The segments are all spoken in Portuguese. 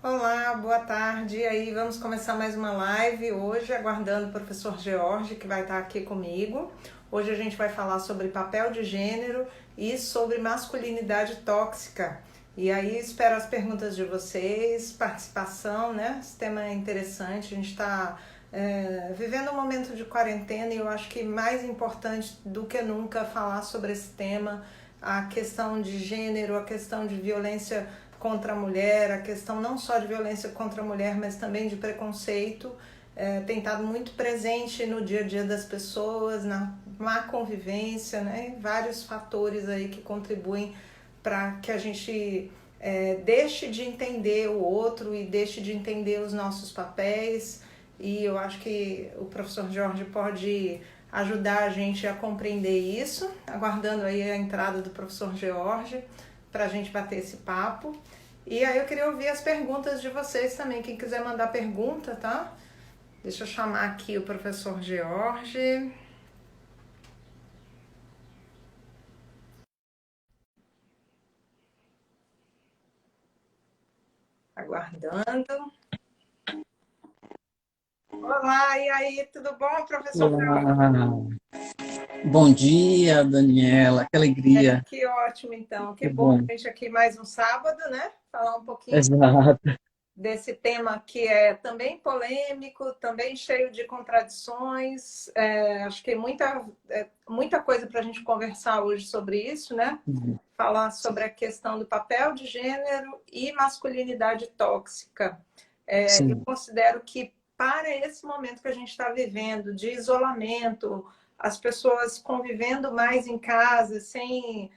Olá, boa tarde. E aí, vamos começar mais uma live hoje, aguardando o professor George, que vai estar aqui comigo. Hoje a gente vai falar sobre papel de gênero e sobre masculinidade tóxica. E aí, espero as perguntas de vocês, participação, né? Esse tema é interessante. A gente está vivendo um momento de quarentena e eu acho que mais importante do que nunca falar sobre esse tema, a questão de gênero, a questão de violência contra a mulher, a questão não só de violência contra a mulher, mas também de preconceito, tem estado muito presente no dia a dia das pessoas, na má convivência, né? Vários fatores aí que contribuem para que a gente deixe de entender o outro e deixe de entender os nossos papéis. E eu acho que o professor Jorge pode ajudar a gente a compreender isso, aguardando aí a entrada do professor Jorge para a gente bater esse papo. E aí eu queria ouvir as perguntas de vocês também. Quem quiser mandar pergunta, tá? Deixa eu chamar aqui o professor George. Aguardando. Olá, e aí, tudo bom, professor George? Olá, bom dia, Daniela, que alegria, Que ótimo, então. Que que bom bom, a gente aqui mais um sábado, né? Falar um pouquinho exato, desse tema que é também polêmico, também cheio de contradições. Acho que muita coisa para a gente conversar hoje sobre isso, né? Falar sobre a questão do papel de gênero e masculinidade tóxica. Eu sim, considero que para esse momento que a gente está vivendo, de isolamento, as pessoas convivendo mais em casa, sem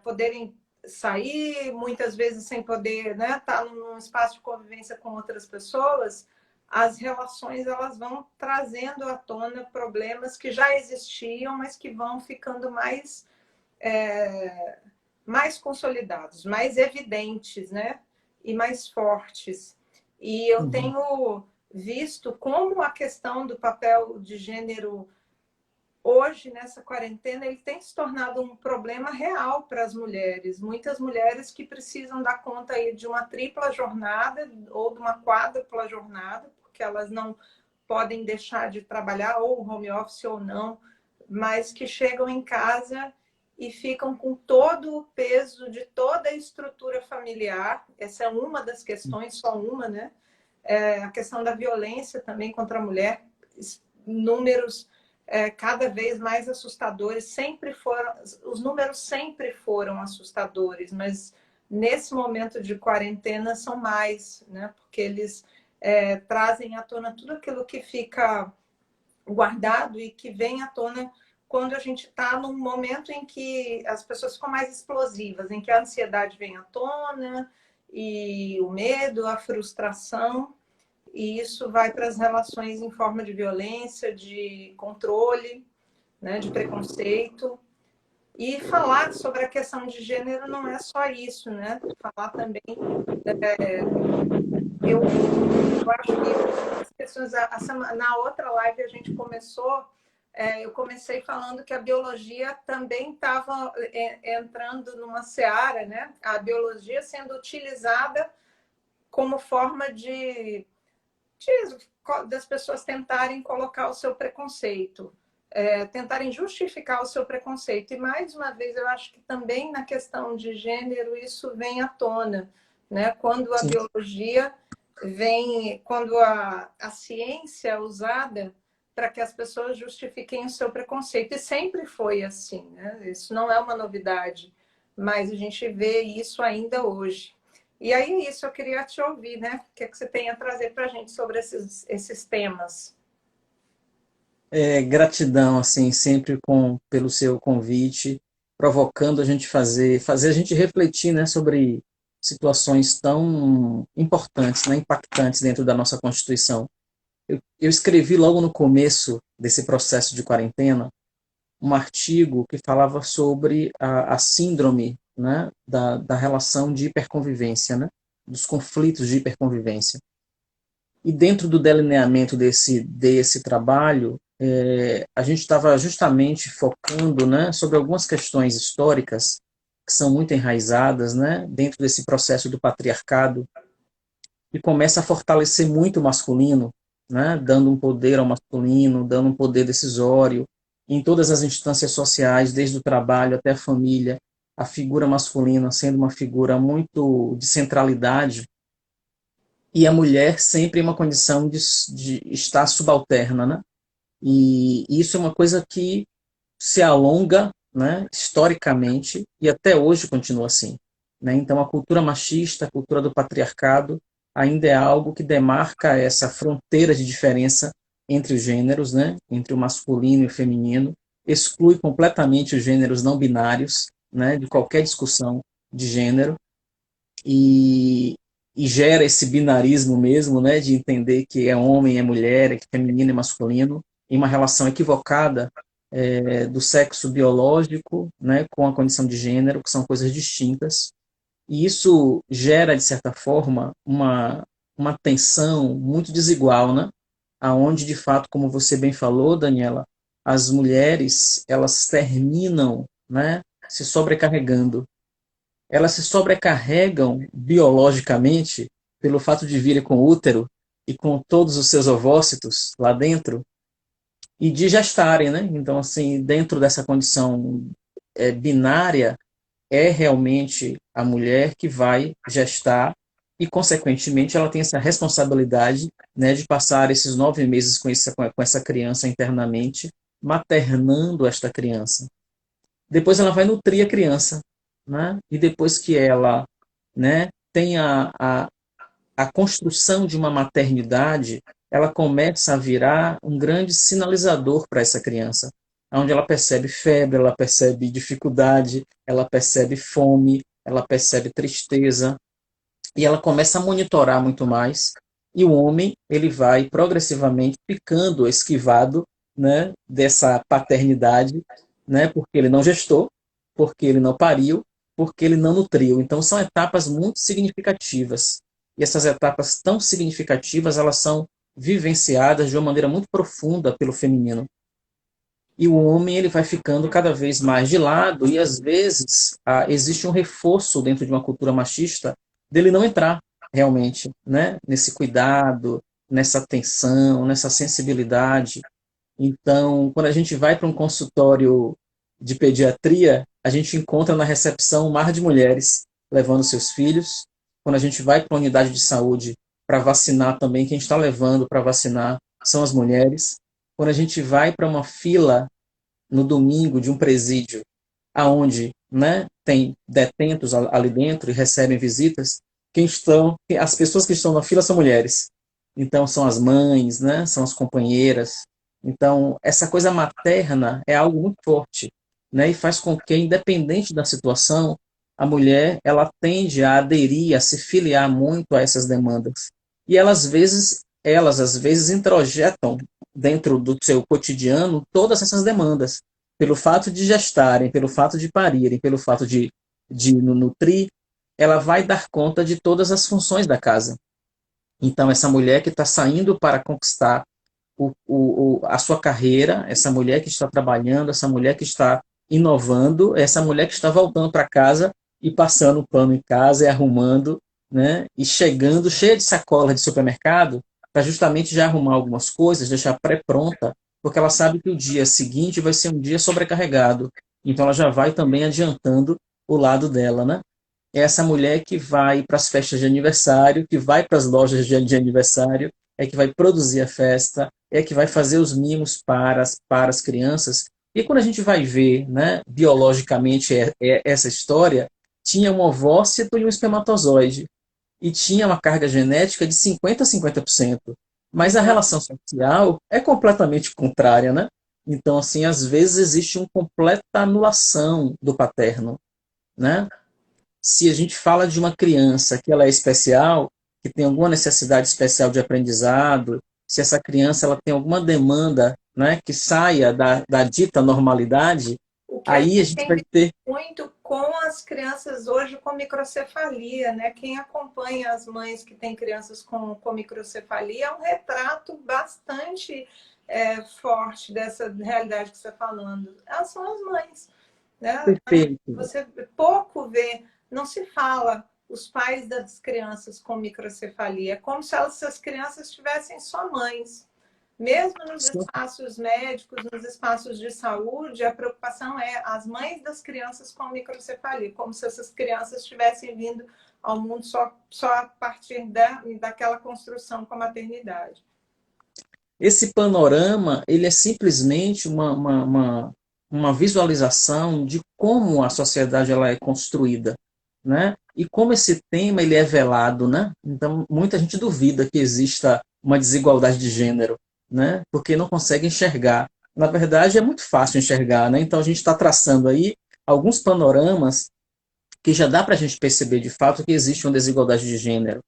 poderem sair, muitas vezes sem poder, né, estar num espaço de convivência com outras pessoas, as relações elas vão trazendo à tona problemas que já existiam, mas que vão ficando mais consolidados, mais evidentes, né? E mais fortes. E eu uhum, tenho visto como a questão do papel de gênero hoje, nessa quarentena, ele tem se tornado um problema real para as mulheres. Muitas mulheres que precisam dar conta aí de uma tripla jornada ou de uma quádrupla jornada, porque elas não podem deixar de trabalhar, ou home office ou não, mas que chegam em casa e ficam com todo o peso de toda a estrutura familiar. Essa é uma das questões, só uma, né? A questão da violência também contra a mulher, números cada vez mais assustadores, sempre foram, os números sempre foram assustadores, mas nesse momento de quarentena são mais, né? Porque eles trazem à tona tudo aquilo que fica guardado e que vem à tona quando a gente está num momento em que as pessoas ficam mais explosivas, em que a ansiedade vem à tona e o medo, a frustração, e isso vai para as relações em forma de violência, de controle, né, de preconceito. E falar sobre a questão de gênero não é só isso, né? Falar também, eu acho que as pessoas, na outra live a gente começou, eu comecei falando que a biologia também estava entrando numa seara, né? A biologia sendo utilizada como forma das pessoas tentarem colocar o seu preconceito, tentarem justificar o seu preconceito. E, mais uma vez, eu acho que também na questão de gênero isso vem à tona, né? Quando a sim, biologia vem, quando a ciência é usada para que as pessoas justifiquem o seu preconceito. E sempre foi assim, né? Isso não é uma novidade, mas a gente vê isso ainda hoje. E aí é isso, eu queria te ouvir, né? O que é que você tem a trazer para a gente sobre esses temas? gratidão, assim, sempre pelo seu convite, provocando a gente fazer a gente refletir, né, sobre situações tão importantes, né, impactantes dentro da nossa Constituição. Eu escrevi logo no começo desse processo de quarentena, um artigo que falava sobre a síndrome, né, da relação de hiperconvivência, né, dos conflitos de hiperconvivência. E dentro do delineamento desse trabalho, a gente estava justamente focando, né, sobre algumas questões históricas que são muito enraizadas, né, dentro desse processo do patriarcado, que começa a fortalecer muito o masculino, né? Dando um poder ao masculino, dando um poder decisório em todas as instâncias sociais, desde o trabalho até a família, a figura masculina sendo uma figura muito de centralidade, e a mulher sempre em uma condição de estar subalterna, né? E isso é uma coisa que se alonga, né, historicamente, e até hoje continua assim. Né? Então, a cultura machista, a cultura do patriarcado, ainda é algo que demarca essa fronteira de diferença entre os gêneros, né, entre o masculino e o feminino, exclui completamente os gêneros não binários, né, de qualquer discussão de gênero, e, e gera esse binarismo mesmo, né, de entender que é homem, é mulher, é feminino, é masculino, em uma relação equivocada do sexo biológico, né, com a condição de gênero, que são coisas distintas. E isso gera, de certa forma, uma tensão muito desigual, né? Aonde, de fato, como você bem falou, Daniela, as mulheres, elas terminam, né, se sobrecarregando. Elas se sobrecarregam biologicamente pelo fato de virem com útero e com todos os seus ovócitos lá dentro, e de gestarem, né? Então, assim, dentro dessa condição binária, é realmente a mulher que vai gestar e, consequentemente, ela tem essa responsabilidade, né, de passar esses 9 meses com essa criança internamente, maternando esta criança. Depois ela vai nutrir a criança, né? E depois que ela, né, tem a construção de uma maternidade, ela começa a virar um grande sinalizador para essa criança, onde ela percebe febre, ela percebe dificuldade, ela percebe fome, ela percebe tristeza, e ela começa a monitorar muito mais, e o homem ele vai progressivamente ficando esquivado, né, dessa paternidade, né, porque ele não gestou, porque ele não pariu, porque ele não nutriu. Então são etapas muito significativas. E essas etapas tão significativas, elas são vivenciadas de uma maneira muito profunda pelo feminino. E o homem ele vai ficando cada vez mais de lado, e às vezes existe um reforço dentro de uma cultura machista dele não entrar realmente, né, nesse cuidado, nessa atenção, nessa sensibilidade. Então, quando a gente vai para um consultório de pediatria, a gente encontra na recepção um mar de mulheres levando seus filhos. Quando a gente vai para uma unidade de saúde para vacinar também, quem está levando para vacinar são as mulheres. Quando a gente vai para uma fila no domingo de um presídio, aonde, né, tem detentos ali dentro e recebem visitas, as pessoas que estão na fila são mulheres. Então são as mães, né, são as companheiras. Então essa coisa materna é algo muito forte, né, e faz com que, independente da situação, a mulher ela tende a aderir, a se filiar muito a essas demandas. E elas às vezes introjetam dentro do seu cotidiano todas essas demandas, pelo fato de gestarem, pelo fato de parirem, pelo fato de nutrir, ela vai dar conta de todas as funções da casa. Então, essa mulher que está saindo para conquistar a sua carreira, essa mulher que está trabalhando, essa mulher que está inovando, essa mulher que está voltando para casa e passando o pano em casa e arrumando, né? E chegando cheia de sacola de supermercado para justamente já arrumar algumas coisas, deixar pré-pronta, porque ela sabe que o dia seguinte vai ser um dia sobrecarregado. Então ela já vai também adiantando o lado dela, né? É essa mulher que vai para as festas de aniversário, que vai para as lojas de aniversário, é que vai produzir a festa, é que vai fazer os mimos para as crianças. E quando a gente vai ver, né, biologicamente essa história, tinha um ovócito e um espermatozoide. E tinha uma carga genética de 50 a 50%. Mas a relação social é completamente contrária, né? Então, assim, às vezes existe uma completa anulação do paterno, né? Se a gente fala de uma criança que ela é especial, que tem alguma necessidade especial de aprendizado, se essa criança ela tem alguma demanda, né, que saia da dita normalidade, O que a aí a gente gente tem vai visto ter. muito com as crianças hoje com microcefalia, né? Quem acompanha as mães que têm crianças com microcefalia é um retrato bastante forte dessa realidade que você está falando. Elas são as mães, né? Perfeito. Você pouco vê, não se fala os pais das crianças com microcefalia. É como se essas crianças tivessem só mães. Mesmo nos espaços médicos, nos espaços de saúde, a preocupação é as mães das crianças com microcefalia, como se essas crianças tivessem vindo ao mundo só a partir daquela construção com a maternidade. Esse panorama, ele é simplesmente uma visualização de como a sociedade ela é construída, né? E como esse tema ele é velado, né? Então, muita gente duvida que exista uma desigualdade de gênero, né? Porque não consegue enxergar. Na verdade, é muito fácil enxergar, né? Então, a gente está traçando aí alguns panoramas que já dá para a gente perceber de fato que existe uma desigualdade de gênero.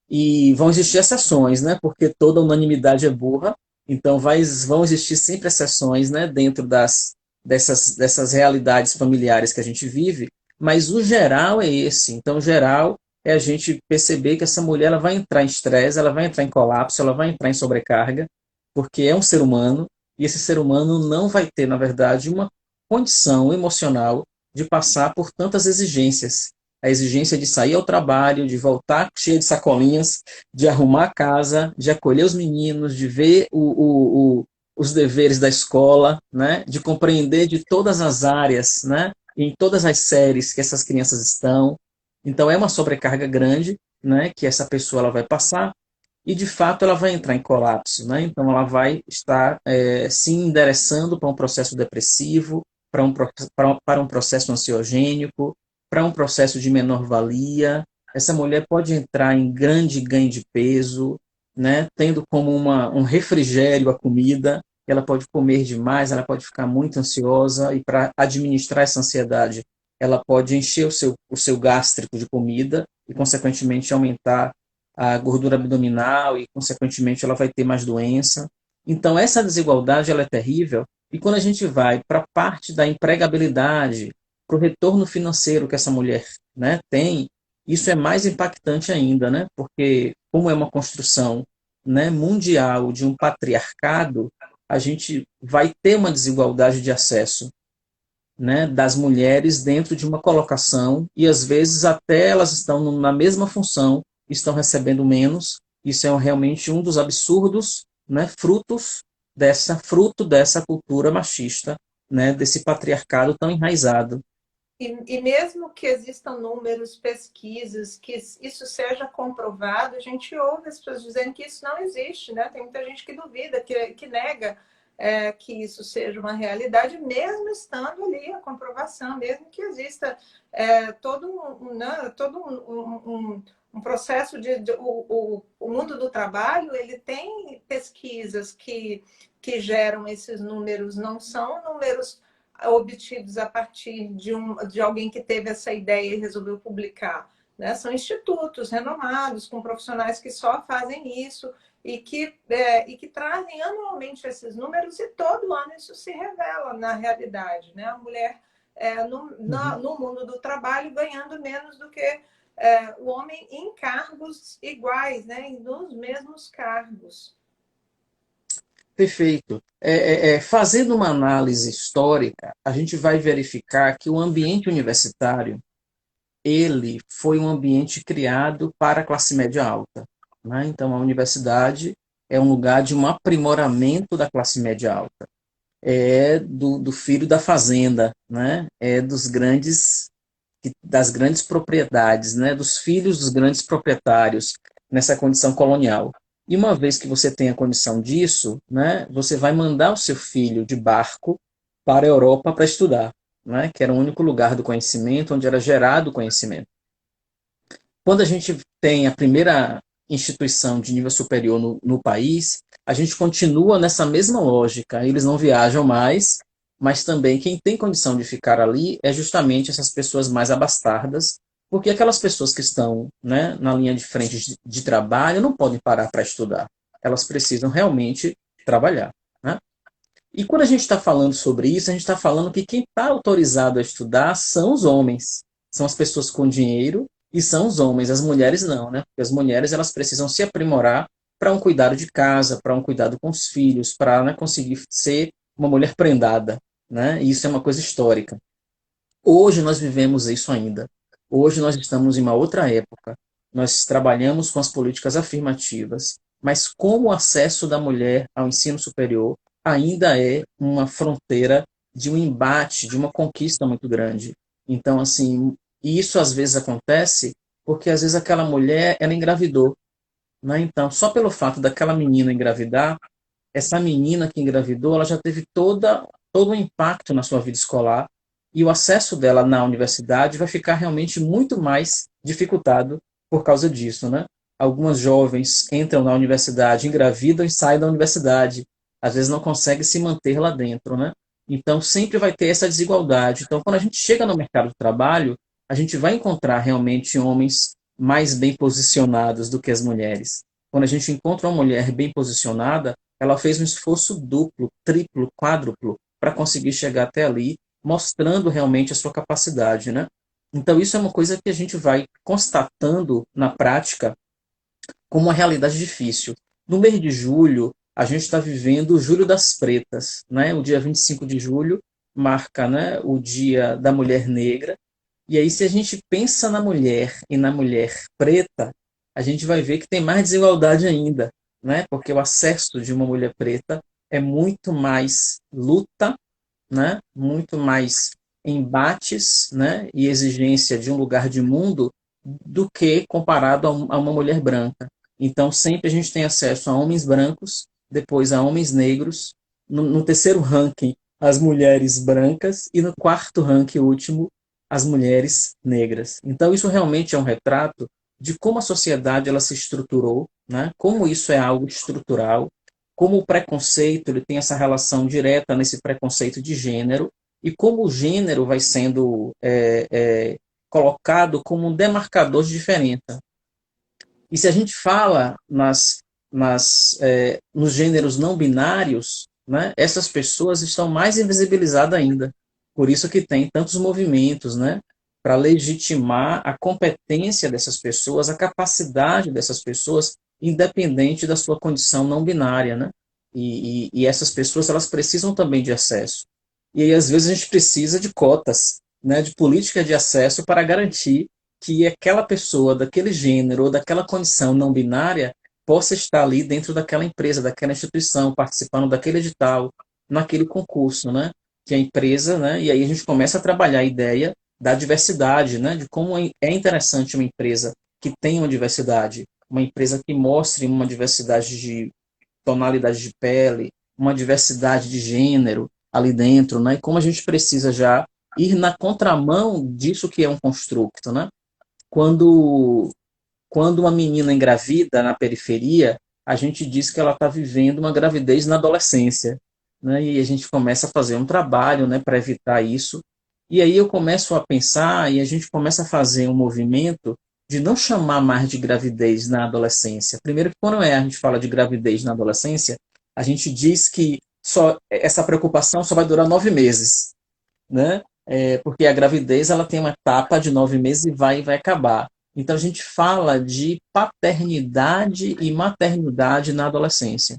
E vão existir exceções, né? Porque toda unanimidade é burra, então vão existir sempre exceções, né? Dentro dessas realidades familiares que a gente vive, mas o geral é esse. Então, o geral é a gente perceber que essa mulher ela vai entrar em estresse, ela vai entrar em colapso, ela vai entrar em sobrecarga, porque é um ser humano, e esse ser humano não vai ter, na verdade, uma condição emocional de passar por tantas exigências. A exigência de sair ao trabalho, de voltar cheia de sacolinhas, de arrumar a casa, de acolher os meninos, de ver os deveres da escola, né? De compreender de todas as áreas, né? Em todas as séries que essas crianças estão. Então é uma sobrecarga grande, né? Que essa pessoa ela vai passar e de fato ela vai entrar em colapso, né? Então ela vai estar se endereçando para um processo depressivo, para um processo ansiogênico, para um processo de menor valia. Essa mulher pode entrar em grande ganho de peso, né? Tendo como um refrigério a comida, ela pode comer demais, ela pode ficar muito ansiosa e para administrar essa ansiedade, ela pode encher o seu gástrico de comida e consequentemente aumentar a gordura abdominal e, consequentemente, ela vai ter mais doença. Então, essa desigualdade ela é terrível. E quando a gente vai para a parte da empregabilidade, para o retorno financeiro que essa mulher, né, tem, isso é mais impactante ainda, né? Porque, como é uma construção, né, mundial de um patriarcado, a gente vai ter uma desigualdade de acesso, né, das mulheres dentro de uma colocação e às vezes até elas estão na mesma função, estão recebendo menos. Isso é realmente um dos absurdos, né, fruto dessa cultura machista, né, desse patriarcado tão enraizado. E mesmo que existam números, pesquisas, que isso seja comprovado, a gente ouve as pessoas dizendo que isso não existe, né? Tem muita gente que duvida, que nega que isso seja uma realidade, mesmo estando ali a comprovação, mesmo que exista todo um processo o mundo do trabalho, ele tem pesquisas que geram esses números, não são números obtidos a partir de alguém que teve essa ideia e resolveu publicar. Né? São institutos renomados, com profissionais que só fazem isso e que trazem anualmente esses números e todo ano isso se revela na realidade. Né? A mulher no mundo do trabalho ganhando menos do que o homem em cargos iguais, né? Nos mesmos cargos. Perfeito. Fazendo uma análise histórica, a gente vai verificar que o ambiente universitário ele foi um ambiente criado para a classe média alta, né? Então, a universidade é um lugar de um aprimoramento da classe média alta. É do filho da fazenda, né? É das grandes propriedades, né? Dos filhos dos grandes proprietários nessa condição colonial. E uma vez que você tem a condição disso, né? Você vai mandar o seu filho de barco para a Europa para estudar, né? Que era o único lugar do conhecimento onde era gerado o conhecimento. Quando a gente tem a primeira instituição de nível superior no país, a gente continua nessa mesma lógica. Eles não viajam mais, mas também quem tem condição de ficar ali é justamente essas pessoas mais abastardas, porque aquelas pessoas que estão, né, na linha de frente de trabalho não podem parar para estudar. Elas precisam realmente trabalhar. Né? E quando a gente está falando sobre isso, a gente está falando que quem está autorizado a estudar são os homens, são as pessoas com dinheiro e são os homens, as mulheres não, né? Porque as mulheres elas precisam se aprimorar para um cuidado de casa, para um cuidado com os filhos, para, né, conseguir ser uma mulher prendada, né? E isso é uma coisa histórica. Hoje nós vivemos isso ainda. Hoje nós estamos em uma outra época. Nós trabalhamos com as políticas afirmativas, mas como o acesso da mulher ao ensino superior ainda é uma fronteira de um embate, de uma conquista muito grande. Então, assim, e isso às vezes acontece porque às vezes aquela mulher, ela engravidou, né? Então, só pelo fato daquela menina engravidar, essa menina que engravidou, ela já teve todo um impacto na sua vida escolar e o acesso dela na universidade vai ficar realmente muito mais dificultado por causa disso, né? Algumas jovens entram na universidade, engravidam e saem da universidade, às vezes não conseguem se manter lá dentro, né? Então sempre vai ter essa desigualdade. Então quando a gente chega no mercado de trabalho, a gente vai encontrar realmente homens mais bem posicionados do que as mulheres. Quando a gente encontra uma mulher bem posicionada, ela fez um esforço duplo, triplo, quádruplo para conseguir chegar até ali, mostrando realmente a sua capacidade, né? Então isso é uma coisa que a gente vai constatando na prática como uma realidade difícil. No mês de julho, a gente está vivendo o Julho das Pretas, né? O dia 25 de julho marca, né, o Dia da Mulher Negra. E aí, se a gente pensa na mulher e na mulher preta, a gente vai ver que tem mais desigualdade ainda, né? Porque o acesso de uma mulher preta é muito mais luta, né? Muito mais embates, né? E exigência de um lugar de mundo do que comparado a uma mulher branca. Então, sempre a gente tem acesso a homens brancos, depois a homens negros, no terceiro ranking, as mulheres brancas, e no quarto ranking último, as mulheres negras. Então, isso realmente é um retrato de como a sociedade ela se estruturou, né? Como isso é algo estrutural, como o preconceito ele tem essa relação direta nesse preconceito de gênero, e como o gênero vai sendo colocado como um demarcador de diferença. E se a gente fala nos gêneros não binários, né, essas pessoas estão mais invisibilizadas ainda. Por isso que tem tantos movimentos, né, para legitimar a competência dessas pessoas, a capacidade dessas pessoas, independente da sua condição não binária, né? E essas pessoas elas precisam também de acesso. E aí, às vezes a gente precisa de cotas, né, de política de acesso para garantir que aquela pessoa daquele gênero ou daquela condição não binária possa estar ali dentro daquela empresa, daquela instituição, participando daquele edital, naquele concurso, né? Que a empresa, né? E aí a gente começa a trabalhar a ideia da diversidade, né? De como é interessante uma empresa que tenha uma diversidade, uma empresa que mostre uma diversidade de tonalidade de pele, uma diversidade de gênero ali dentro, né? E como a gente precisa já ir na contramão disso que é um construto, né? Quando, quando uma menina engravida na periferia, a gente diz que ela está vivendo uma gravidez na adolescência, né? E a gente começa a fazer um trabalho, né, para evitar isso. E aí eu começo a pensar e a gente começa a fazer um movimento de não chamar mais de gravidez na adolescência. Primeiro que quando a gente fala de gravidez na adolescência, a gente diz que só essa preocupação só vai durar 9 meses, né? Porque a gravidez ela tem uma etapa de 9 meses e vai acabar. Então a gente fala de paternidade e maternidade na adolescência,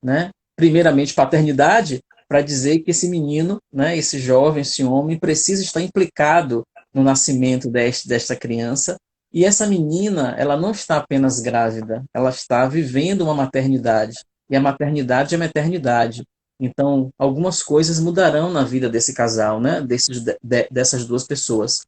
né? Primeiramente paternidade para dizer que esse menino, né, esse jovem, esse homem precisa estar implicado no nascimento desta criança. E essa menina, ela não está apenas grávida, ela está vivendo uma maternidade. E a maternidade é uma eternidade. Então, algumas coisas mudarão na vida desse casal, né? Dessas duas pessoas.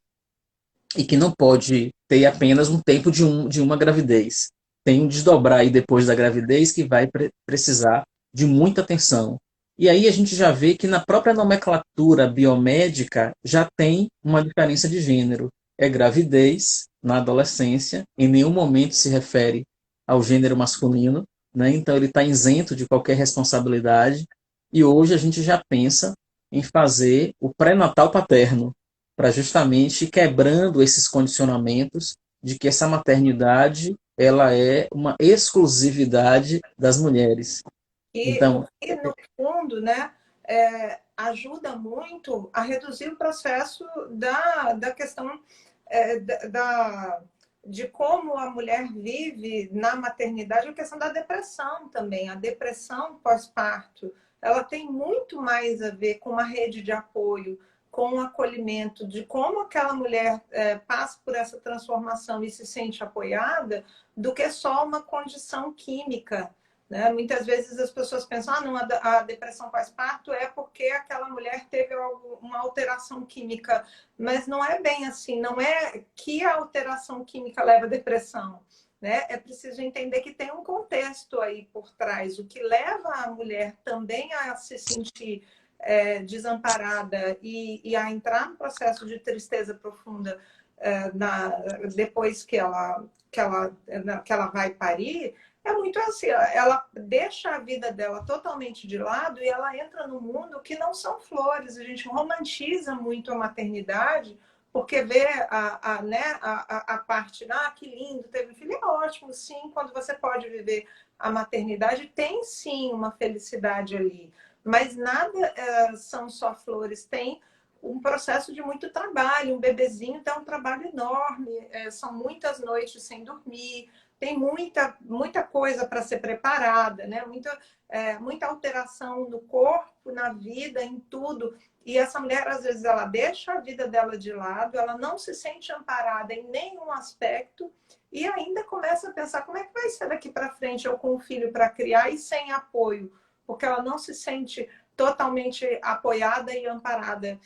E que não pode ter apenas um tempo de uma gravidez. Tem um desdobrar aí depois da gravidez que vai precisar de muita atenção. E aí a gente já vê que na própria nomenclatura biomédica já tem uma diferença de gênero. É gravidez na adolescência, em nenhum momento se refere ao gênero masculino, né? Então ele está isento de qualquer responsabilidade. E hoje a gente já pensa em fazer o pré-natal paterno, para justamente ir quebrando esses condicionamentos de que essa maternidade ela é uma exclusividade das mulheres. O Então, que, no fundo, né, ajuda muito a reduzir o processo da questão de como a mulher vive na maternidade, a questão da depressão também. A depressão pós-parto, ela tem muito mais a ver com uma rede de apoio, com o acolhimento de como aquela mulher passa por essa transformação e se sente apoiada, do que só uma condição química, né? Muitas vezes as pessoas pensam, não, a depressão pós-parto é porque aquela mulher teve uma alteração química, mas não é bem assim, não é que a alteração química leva à depressão, né? É preciso entender que tem um contexto aí por trás, o que leva a mulher também a se sentir desamparada e a entrar no processo de tristeza profunda depois que ela vai parir, é muito assim, ela deixa a vida dela totalmente de lado e ela entra num mundo que não são flores. A gente romantiza muito a maternidade, porque vê a parte, que lindo, teve um filho, é ótimo, sim, quando você pode viver a maternidade, tem sim uma felicidade ali. Mas nada são só flores, tem um processo de muito trabalho. Um bebezinho tem um trabalho enorme, são muitas noites sem dormir, tem muita coisa para ser preparada, né? Muita alteração no corpo, na vida, em tudo. E essa mulher, às vezes, ela deixa a vida dela de lado, ela não se sente amparada em nenhum aspecto e ainda começa a pensar como é que vai ser daqui para frente, eu com um filho para criar e sem apoio, porque ela não se sente totalmente apoiada e amparada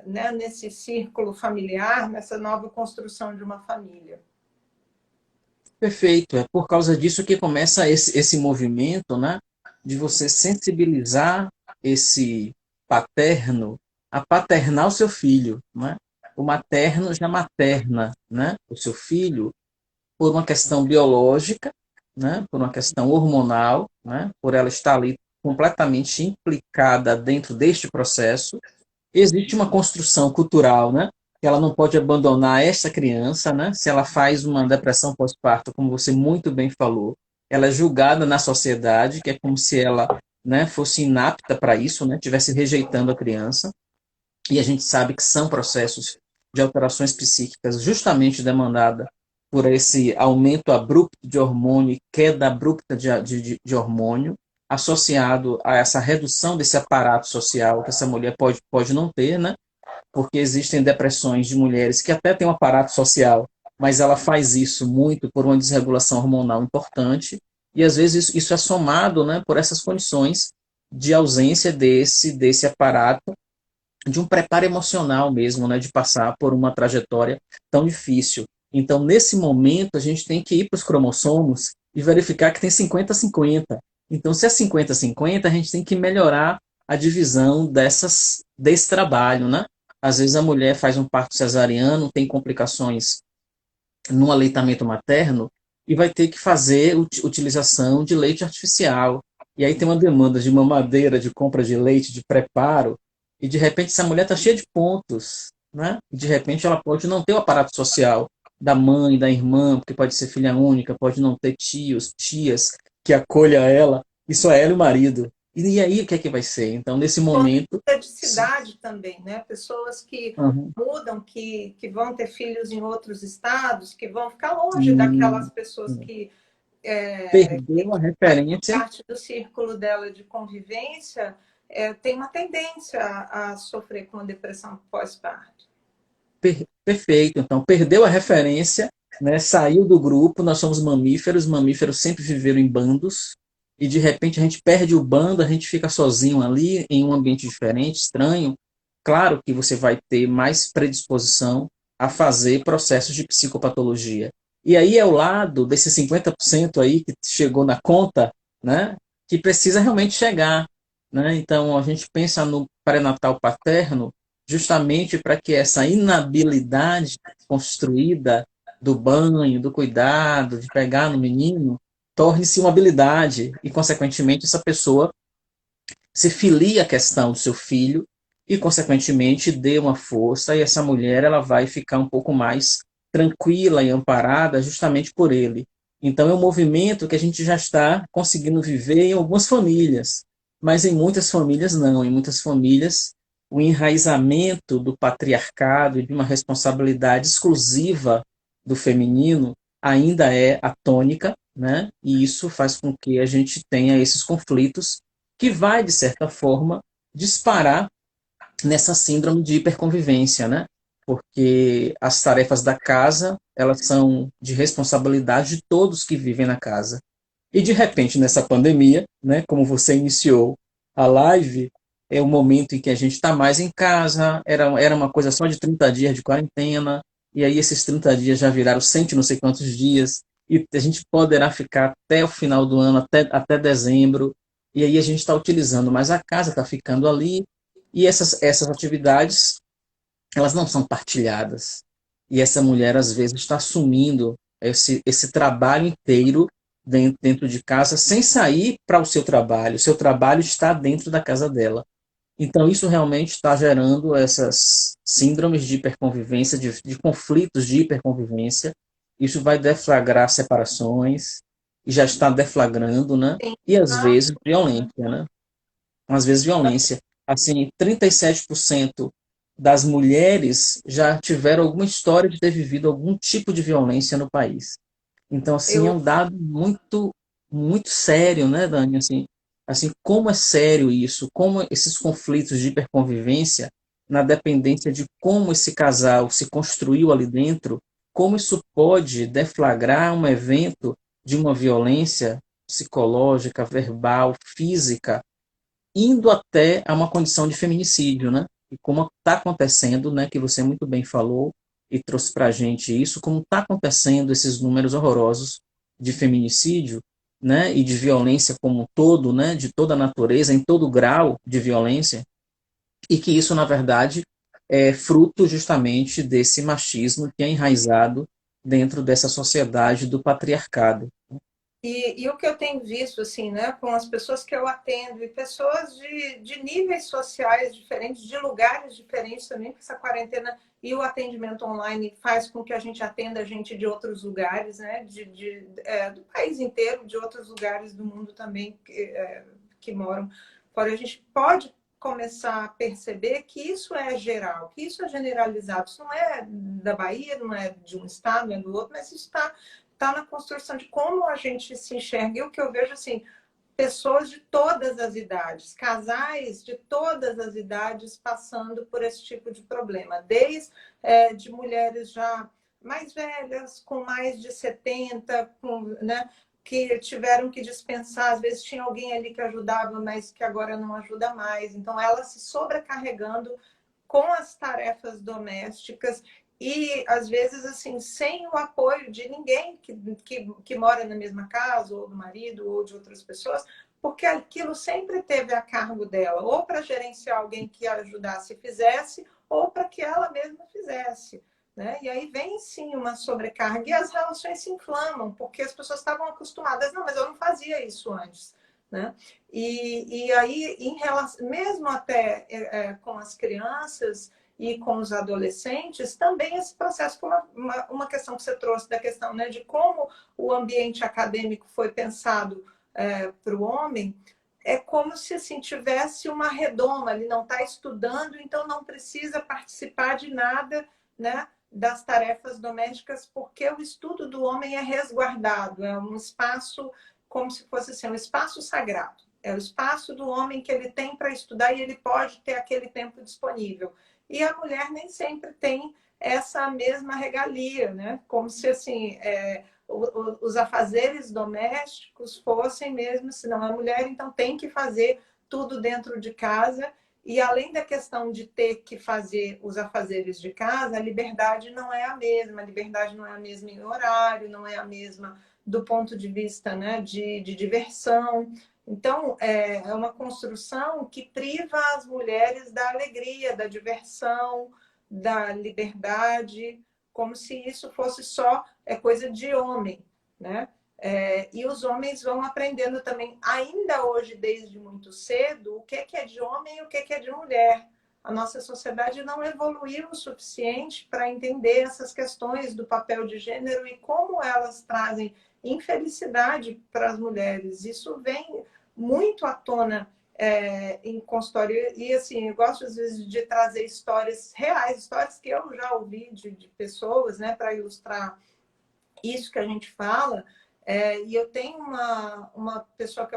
né, nesse círculo familiar, nessa nova construção de uma família. Perfeito. É por causa disso que começa esse movimento, né, de você sensibilizar esse paterno a paternar o seu filho, né? O materno já materna, né, o seu filho por uma questão biológica, né, por uma questão hormonal, né, por ela estar ali completamente implicada dentro deste processo. Existe uma construção cultural, né? Que ela não pode abandonar essa criança, né? Se ela faz uma depressão pós-parto, como você muito bem falou, ela é julgada na sociedade, que é como se ela, né, fosse inapta para isso, né? Tivesse rejeitando a criança. E a gente sabe que são processos de alterações psíquicas justamente demandada por esse aumento abrupto de hormônio, queda abrupta de hormônio, associado a essa redução desse aparato social que essa mulher pode não ter, né? Porque existem depressões de mulheres que até têm um aparato social, mas ela faz isso muito por uma desregulação hormonal importante, e às vezes isso é somado, né, por essas condições de ausência desse aparato, de um preparo emocional mesmo, né, de passar por uma trajetória tão difícil. Então, nesse momento, a gente tem que ir para os cromossomos e verificar que tem 50-50. Então, se é 50-50, a gente tem que melhorar a divisão desse trabalho, né? Às vezes a mulher faz um parto cesariano, tem complicações no aleitamento materno e vai ter que fazer utilização de leite artificial. E aí tem uma demanda de mamadeira, de compra de leite, de preparo, e de repente essa mulher está cheia de pontos, né? E de repente ela pode não ter o aparato social da mãe, da irmã, porque pode ser filha única, pode não ter tios, tias que acolha ela, e só ela e o marido. E aí o que é que vai ser? Então, nesse momento. De cidade também, né? Pessoas que mudam, que vão ter filhos em outros estados, que vão ficar longe daquelas pessoas que perdeu a referência. Parte do círculo dela de convivência, tem uma tendência a sofrer com a depressão pós-parto. Perfeito. Então, perdeu a referência, né? Saiu do grupo. Nós somos mamíferos sempre viveram em bandos, e de repente a gente perde o bando, a gente fica sozinho ali, em um ambiente diferente, estranho. Claro que você vai ter mais predisposição a fazer processos de psicopatologia. E aí é o lado desses 50% aí que chegou na conta, né? Que precisa realmente chegar, né? Então, a gente pensa no pré-natal paterno justamente para que essa inabilidade construída do banho, do cuidado, de pegar no menino, torne-se uma habilidade e, consequentemente, essa pessoa se filie à questão do seu filho e, consequentemente, dê uma força, e essa mulher ela vai ficar um pouco mais tranquila e amparada justamente por ele. Então, é um movimento que a gente já está conseguindo viver em algumas famílias, mas em muitas famílias não. Em muitas famílias, o enraizamento do patriarcado e de uma responsabilidade exclusiva do feminino ainda é a tônica, né? E isso faz com que a gente tenha esses conflitos que vai, de certa forma, disparar nessa síndrome de hiperconvivência, né? Porque as tarefas da casa, elas são de responsabilidade de todos que vivem na casa. E de repente, nessa pandemia, né, como você iniciou a live, é o momento em que a gente está mais em casa, era uma coisa só de 30 dias de quarentena, e aí esses 30 dias já viraram cento e não sei quantos dias, e a gente poderá ficar até o final do ano, até dezembro, e aí a gente está utilizando, mas a casa está ficando ali, e essas atividades, elas não são partilhadas. E essa mulher, às vezes, está assumindo esse trabalho inteiro dentro de casa, sem sair para o seu trabalho. O seu trabalho está dentro da casa dela. Então, isso realmente está gerando essas síndromes de hiperconvivência, de conflitos de hiperconvivência. Isso vai deflagrar separações, e já está deflagrando, né? Sim. E às Ah, vezes violência, né? Às vezes violência. Assim, 37% das mulheres já tiveram alguma história de ter vivido algum tipo de violência no país. Então, assim, é eu um dado muito, muito sério, né, Dani? Assim, como é sério isso, como esses conflitos de hiperconvivência, na dependência de como esse casal se construiu ali dentro, como isso pode deflagrar um evento de uma violência psicológica, verbal, física, indo até a uma condição de feminicídio, né? E como está acontecendo, né? Que você muito bem falou e trouxe para a gente isso, como está acontecendo esses números horrorosos de feminicídio, né? E de violência como um todo, né? De toda a natureza, em todo grau de violência, e que isso, na verdade, é fruto justamente desse machismo que é enraizado dentro dessa sociedade do patriarcado. E o que eu tenho visto, assim, né, com as pessoas que eu atendo, e pessoas de níveis sociais diferentes, de lugares diferentes também, porque essa quarentena e o atendimento online faz com que a gente atenda gente de outros lugares, né, do país inteiro, de outros lugares do mundo também que moram fora. A gente pode começar a perceber que isso é geral, que isso é generalizado. Isso não é da Bahia, não é de um estado, não é do outro, mas isso está na construção de como a gente se enxerga. E o que eu vejo, assim, pessoas de todas as idades, casais de todas as idades passando por esse tipo de problema, desde de mulheres já mais velhas, com mais de 70, né, que tiveram que dispensar, às vezes tinha alguém ali que ajudava, mas que agora não ajuda mais. Então, ela se sobrecarregando com as tarefas domésticas e, às vezes, assim, sem o apoio de ninguém que mora na mesma casa, ou do marido, ou de outras pessoas, porque aquilo sempre teve a cargo dela, ou para gerenciar alguém que a ajudasse e fizesse, ou para que ela mesma fizesse. Né? E aí vem sim uma sobrecarga e as relações se inflamam, porque as pessoas estavam acostumadas, não, mas eu não fazia isso antes. Né? E aí, em relação, mesmo até com as crianças e com os adolescentes, também esse processo, como uma questão que você trouxe da questão, né, de como o ambiente acadêmico foi pensado para o homem, é como se assim, tivesse uma redoma, ele não está estudando, então não precisa participar de nada, né, das tarefas domésticas, porque o estudo do homem é resguardado, é um espaço como se fosse assim, um espaço sagrado. É o espaço do homem que ele tem para estudar e ele pode ter aquele tempo disponível. E a mulher nem sempre tem essa mesma regalia, né? Como se assim os afazeres domésticos fossem mesmo, se não é mulher, então tem que fazer tudo dentro de casa. E além da questão de ter que fazer os afazeres de casa, a liberdade não é a mesma. A liberdade não é a mesma em horário, não é a mesma do ponto de vista, né, de diversão. Então, é uma construção que priva as mulheres da alegria, da diversão, da liberdade, como se isso fosse só coisa de homem, né? E os homens vão aprendendo também, ainda hoje, desde muito cedo, o que é de homem e o que é de mulher. A nossa sociedade não evoluiu o suficiente para entender essas questões do papel de gênero e como elas trazem infelicidade para as mulheres. Isso vem muito à tona em consultório. E assim, eu gosto às vezes de trazer histórias reais, histórias que eu já ouvi de pessoas, né, para ilustrar isso que a gente fala. E eu tenho uma pessoa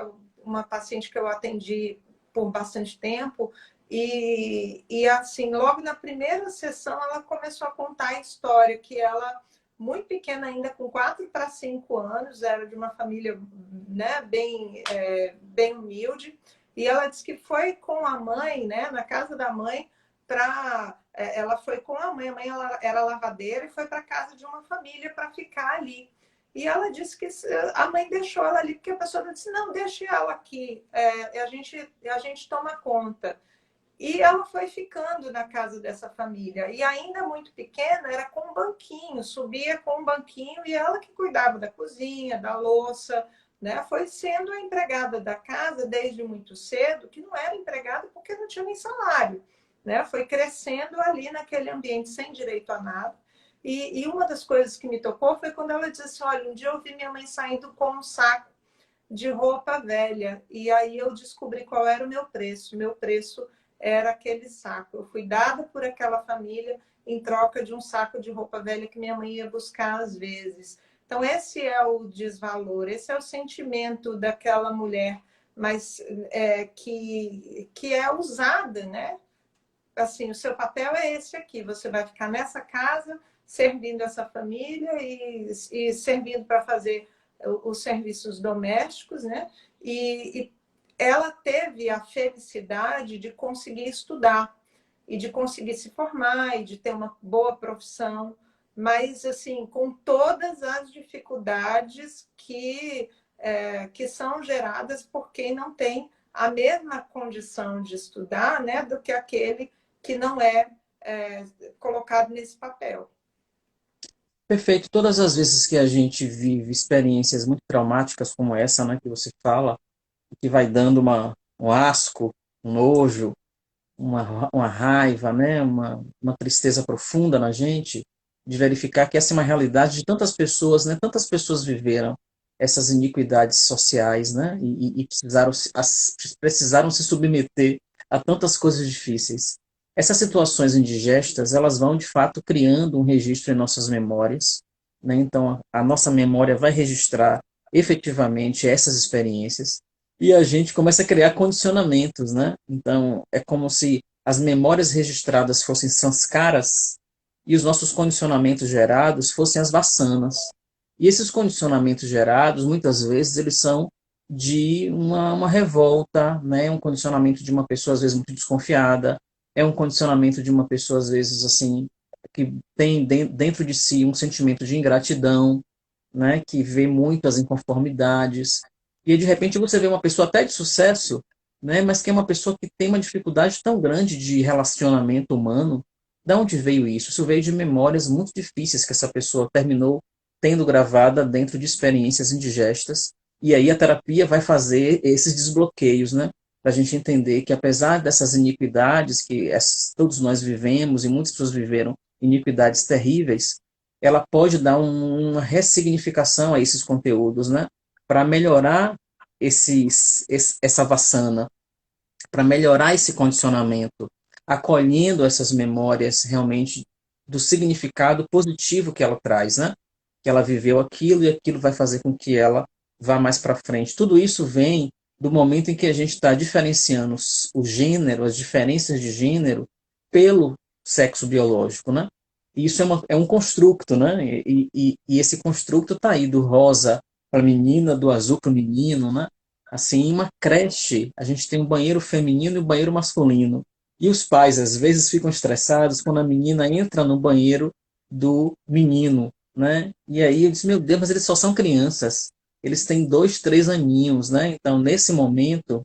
uma paciente que eu atendi por bastante tempo, E assim, logo na primeira sessão, ela começou a contar a história que ela, muito pequena ainda, com 4 para 5 anos, era de uma família, né, bem humilde, e ela disse que foi com a mãe, né, na casa da mãe, ela foi com a mãe ela era lavadeira, e foi para casa de uma família para ficar ali. E ela disse que a mãe deixou ela ali, porque a pessoa disse, não, deixe ela aqui, a gente toma conta. E ela foi ficando na casa dessa família. E ainda muito pequena, era com um banquinho, subia com um banquinho e ela que cuidava da cozinha, da louça, né? Foi sendo a empregada da casa desde muito cedo, que não era empregada porque não tinha nem salário, né? Foi crescendo ali naquele ambiente sem direito a nada. E uma das coisas que me tocou foi quando ela disse assim, olha, um dia eu vi minha mãe saindo com um saco de roupa velha. E aí eu descobri qual era o meu preço. Meu preço era aquele saco. Eu fui dada por aquela família em troca de um saco de roupa velha que minha mãe ia buscar às vezes. Então, esse é o desvalor, esse é o sentimento daquela mulher, mas que é usada, né? Assim, o seu papel é esse aqui, você vai ficar nessa casa servindo essa família e servindo para fazer os serviços domésticos, né? E ela teve a felicidade de conseguir estudar e de conseguir se formar e de ter uma boa profissão, mas assim, com todas as dificuldades que são geradas por quem não tem a mesma condição de estudar, né, do que aquele que não é colocado nesse papel. Perfeito. Todas as vezes que a gente vive experiências muito traumáticas como essa, né, que você fala, que vai dando um asco, um nojo, uma raiva, né, uma tristeza profunda na gente, de verificar que essa é uma realidade de tantas pessoas, né, tantas pessoas viveram essas iniquidades sociais, né, e precisaram se submeter a tantas coisas difíceis. Essas situações indigestas, elas vão de fato criando um registro em nossas memórias, né, então a nossa memória vai registrar efetivamente essas experiências, e a gente começa a criar condicionamentos, né? Então, é como se as memórias registradas fossem sanskaras e os nossos condicionamentos gerados fossem as vasanas. E esses condicionamentos gerados, muitas vezes, eles são de uma revolta, né? Um condicionamento de uma pessoa, às vezes, muito desconfiada, é um condicionamento de uma pessoa, às vezes, assim, que tem dentro de si um sentimento de ingratidão, né? Que vê muitas inconformidades. E de repente você vê uma pessoa até de sucesso, né, mas que é uma pessoa que tem uma dificuldade tão grande de relacionamento humano. Da onde veio isso? Isso veio de memórias muito difíceis que essa pessoa terminou tendo gravada dentro de experiências indigestas. E aí a terapia vai fazer esses desbloqueios, né? Para a gente entender que apesar dessas iniquidades que todos nós vivemos e muitas pessoas viveram iniquidades terríveis, ela pode dar uma ressignificação a esses conteúdos, né? Para melhorar essa vassana, para melhorar esse condicionamento, acolhendo essas memórias realmente do significado positivo que ela traz, né? Que ela viveu aquilo e aquilo vai fazer com que ela vá mais para frente. Tudo isso vem do momento em que a gente está diferenciando o gênero, as diferenças de gênero, pelo sexo biológico, né? E isso é um construto, né? E esse construto está aí, do rosa para a menina, do azul para o menino, né? Assim, em uma creche, a gente tem um banheiro feminino e um banheiro masculino. E os pais, às vezes, ficam estressados quando a menina entra no banheiro do menino, né? E aí eu disse, meu Deus, mas eles só são crianças. Eles têm 2, 3 aninhos, né? Então, nesse momento,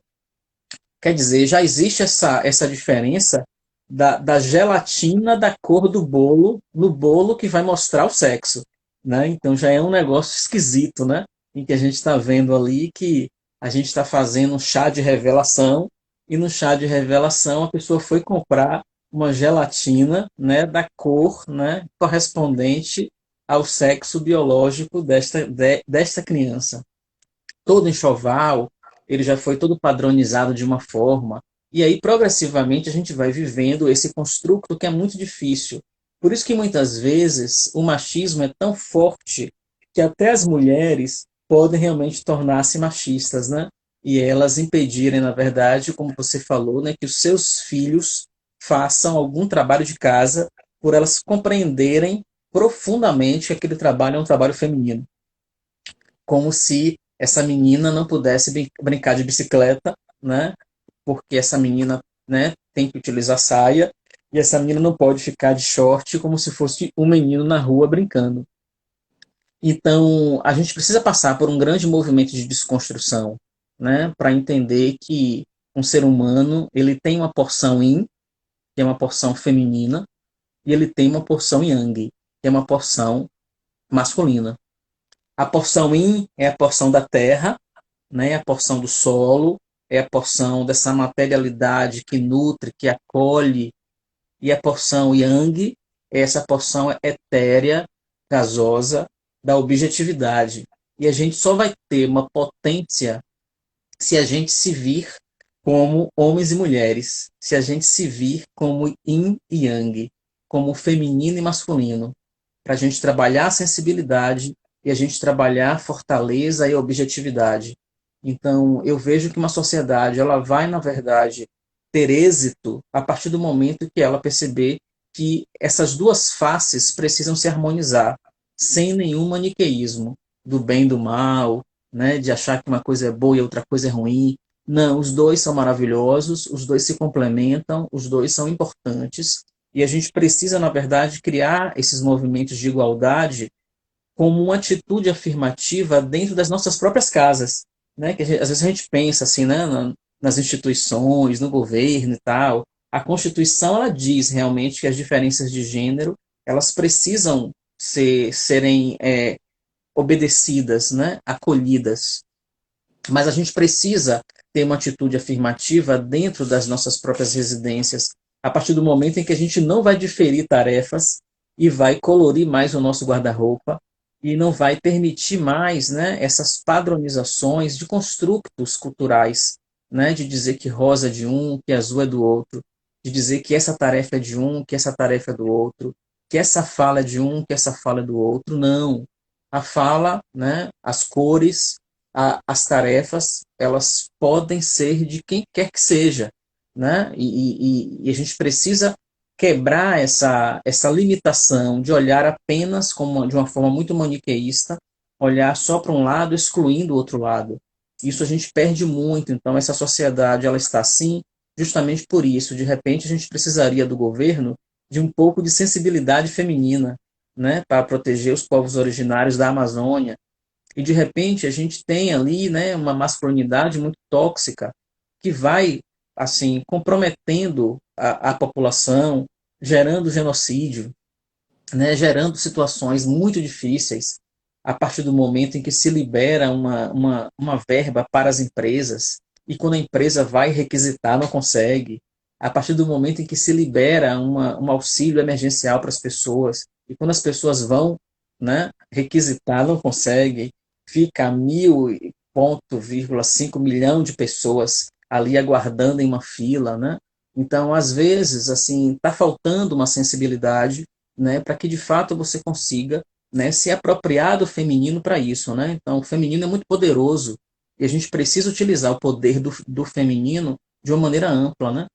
quer dizer, já existe essa diferença da gelatina da cor do bolo no bolo que vai mostrar o sexo, né? Então já é um negócio esquisito, né? Em que a gente está vendo ali que a gente está fazendo um chá de revelação e no chá de revelação a pessoa foi comprar uma gelatina, né, da cor, né, correspondente ao sexo biológico desta criança. Todo enxoval, ele já foi todo padronizado de uma forma. E aí, progressivamente, a gente vai vivendo esse construto que é muito difícil. Por isso que muitas vezes o machismo é tão forte que até as mulheres podem realmente tornar-se machistas, né? e elas impedirem, na verdade, como você falou, né, que os seus filhos façam algum trabalho de casa por elas compreenderem profundamente que aquele trabalho é um trabalho feminino, como se essa menina não pudesse brincar de bicicleta, né, porque essa menina, né, tem que utilizar saia, e essa menina não pode ficar de short como se fosse um menino na rua brincando. Então, a gente precisa passar por um grande movimento de desconstrução, né, para entender que um ser humano, ele tem uma porção yin, que é uma porção feminina, e ele tem uma porção yang, que é uma porção masculina. A porção yin é a porção da terra, né, a porção do solo, é a porção dessa materialidade que nutre, que acolhe, e a porção yang é essa porção etérea, gasosa, da objetividade. E a gente só vai ter uma potência se a gente se vir como homens e mulheres, se a gente se vir como yin e yang, como feminino e masculino, para a gente trabalhar a sensibilidade e a gente trabalhar a fortaleza e a objetividade. Então, eu vejo que uma sociedade, ela vai, na verdade, ter êxito a partir do momento que ela perceber que essas duas faces precisam se harmonizar, sem nenhum maniqueísmo, do bem e do mal, né, de achar que uma coisa é boa e outra coisa é ruim. Não, os dois são maravilhosos, os dois se complementam, os dois são importantes, e a gente precisa, na verdade, criar esses movimentos de igualdade como uma atitude afirmativa dentro das nossas próprias casas, né? Que às vezes a gente pensa assim, né, nas instituições, no governo e tal. A Constituição, ela diz realmente que as diferenças de gênero, elas precisam serem obedecidas, né, acolhidas. Mas a gente precisa ter uma atitude afirmativa dentro das nossas próprias residências, a partir do momento em que a gente não vai diferir tarefas e vai colorir mais o nosso guarda-roupa e não vai permitir mais, né, essas padronizações de construtos culturais, né, de dizer que rosa é de um, que azul é do outro, de dizer que essa tarefa é de um, que essa tarefa é do outro, que essa fala é de um, que essa fala é do outro. Não. A fala, né, as cores, as tarefas, elas podem ser de quem quer que seja, né? E a gente precisa quebrar essa limitação de olhar apenas como, de uma forma muito maniqueísta, olhar só para um lado, excluindo o outro lado. Isso a gente perde muito, então essa sociedade ela está assim justamente por isso. De repente a gente precisaria do governo de um pouco de sensibilidade feminina, né, para proteger os povos originários da Amazônia, e de repente a gente tem ali, né, uma masculinidade muito tóxica que vai assim comprometendo a população, gerando genocídio, né, gerando situações muito difíceis a partir do momento em que se libera uma verba para as empresas e quando a empresa vai requisitar não consegue, a partir do momento em que se libera um auxílio emergencial para as pessoas e quando as pessoas vão, né, requisitar não consegue, fica 1.5 milhão de pessoas ali aguardando em uma fila, né? Então, às vezes, assim, está faltando uma sensibilidade, né, para que de fato você consiga, né, se apropriar do feminino para isso, né? Então, o feminino é muito poderoso e a gente precisa utilizar o poder do feminino de uma maneira ampla, né?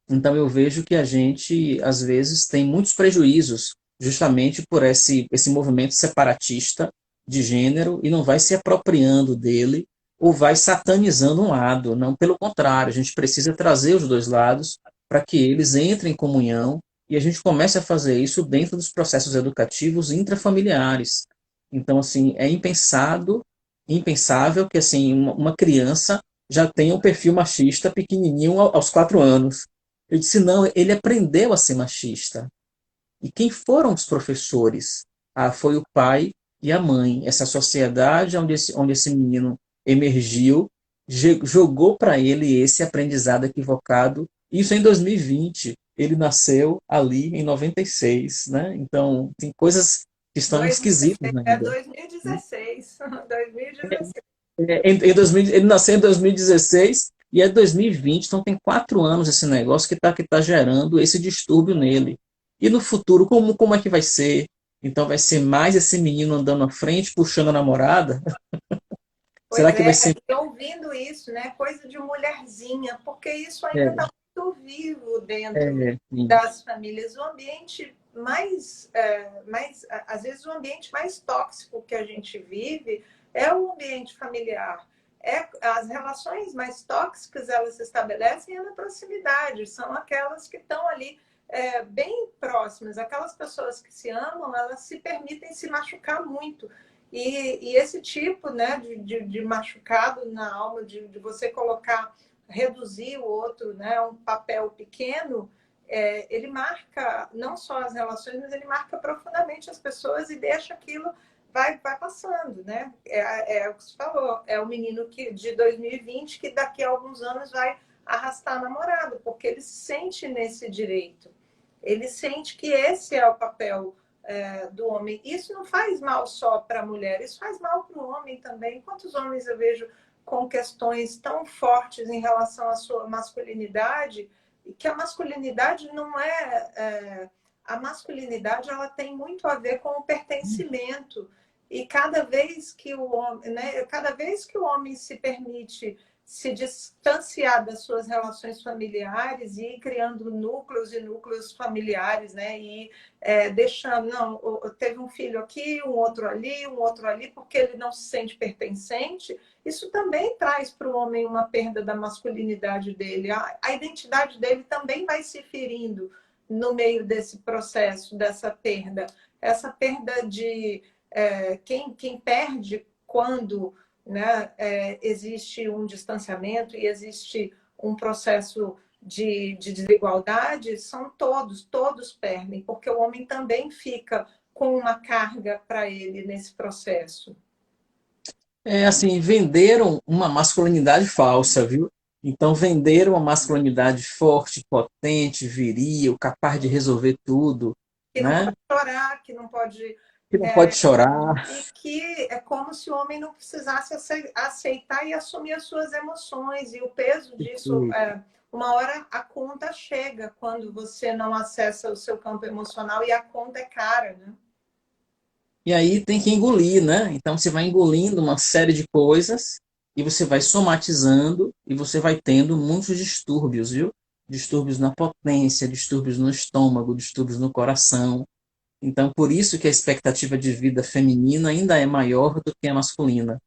Então, eu vejo que a gente, às vezes, tem muitos prejuízos justamente por esse movimento separatista de gênero e não vai se apropriando dele ou vai satanizando um lado. Não, pelo contrário, a gente precisa trazer os dois lados para que eles entrem em comunhão e a gente comece a fazer isso dentro dos processos educativos intrafamiliares. Então, assim, é impensável que assim uma criança já tenha um perfil machista pequenininho aos 4 anos. Eu disse, não, ele aprendeu a ser machista. E quem foram os professores? Ah, foi o pai e a mãe. Essa sociedade onde esse menino emergiu, jogou para ele esse aprendizado equivocado. Isso em 2020. Ele nasceu ali em 96, né? Então, tem coisas que estão 2016, esquisitas é ainda. 2016. 2016. Ele nasceu em 2016 e é 2020, então tem 4 anos esse negócio que tá gerando esse distúrbio nele. E no futuro, como é que vai ser? Então vai ser mais esse menino andando à frente, puxando a namorada? Pois Será que vai é, ser. ouvindo isso, né? Coisa de mulherzinha, porque isso ainda É, está muito vivo dentro sim. das famílias. O ambiente às vezes o ambiente mais tóxico que a gente vive é o ambiente familiar. As relações mais tóxicas, elas se estabelecem na proximidade, são aquelas que estão ali bem próximas. Aquelas pessoas que se amam, elas se permitem se machucar muito. E esse tipo, né, de machucado na alma, de você colocar, reduzir o outro, né, a um papel pequeno, ele marca não só as relações, mas ele marca profundamente as pessoas e deixa aquilo vai passando, né? É o que você falou, é o menino de 2020 que daqui a alguns anos vai arrastar namorado, porque ele se sente nesse direito. Ele sente que esse é o papel do homem. Isso não faz mal só para a mulher, isso faz mal para o homem também. Quantos homens eu vejo com questões tão fortes em relação à sua masculinidade, e que a masculinidade não a masculinidade, ela tem muito a ver com o pertencimento. E cada vez que o homem, né, cada vez que o homem se permite se distanciar das suas relações familiares e ir criando núcleos e núcleos familiares, né? E deixando, não, teve um filho aqui, um outro ali, porque ele não se sente pertencente. Isso também traz para o homem uma perda da masculinidade dele. A identidade dele também vai se ferindo no meio desse processo, dessa perda. Essa perda de quem perde quando, né, existe um distanciamento e existe um processo de desigualdade, são todos perdem, porque o homem também fica com uma carga para ele nesse processo. É assim, venderam uma masculinidade falsa, viu? Então venderam uma masculinidade forte, potente, viril, capaz de resolver tudo, Que não né? pode chorar, que não pode. Que não pode chorar. E que é como se o homem não precisasse aceitar e assumir as suas emoções. E o peso disso, uma hora a conta chega quando você não acessa o seu campo emocional e a conta é cara, né? E aí tem que engolir, né? Então você vai engolindo uma série de coisas e você vai somatizando e você vai tendo muitos distúrbios, viu? Distúrbios na potência, distúrbios no estômago, distúrbios no coração. Então, por isso que a expectativa de vida feminina ainda é maior do que a masculina.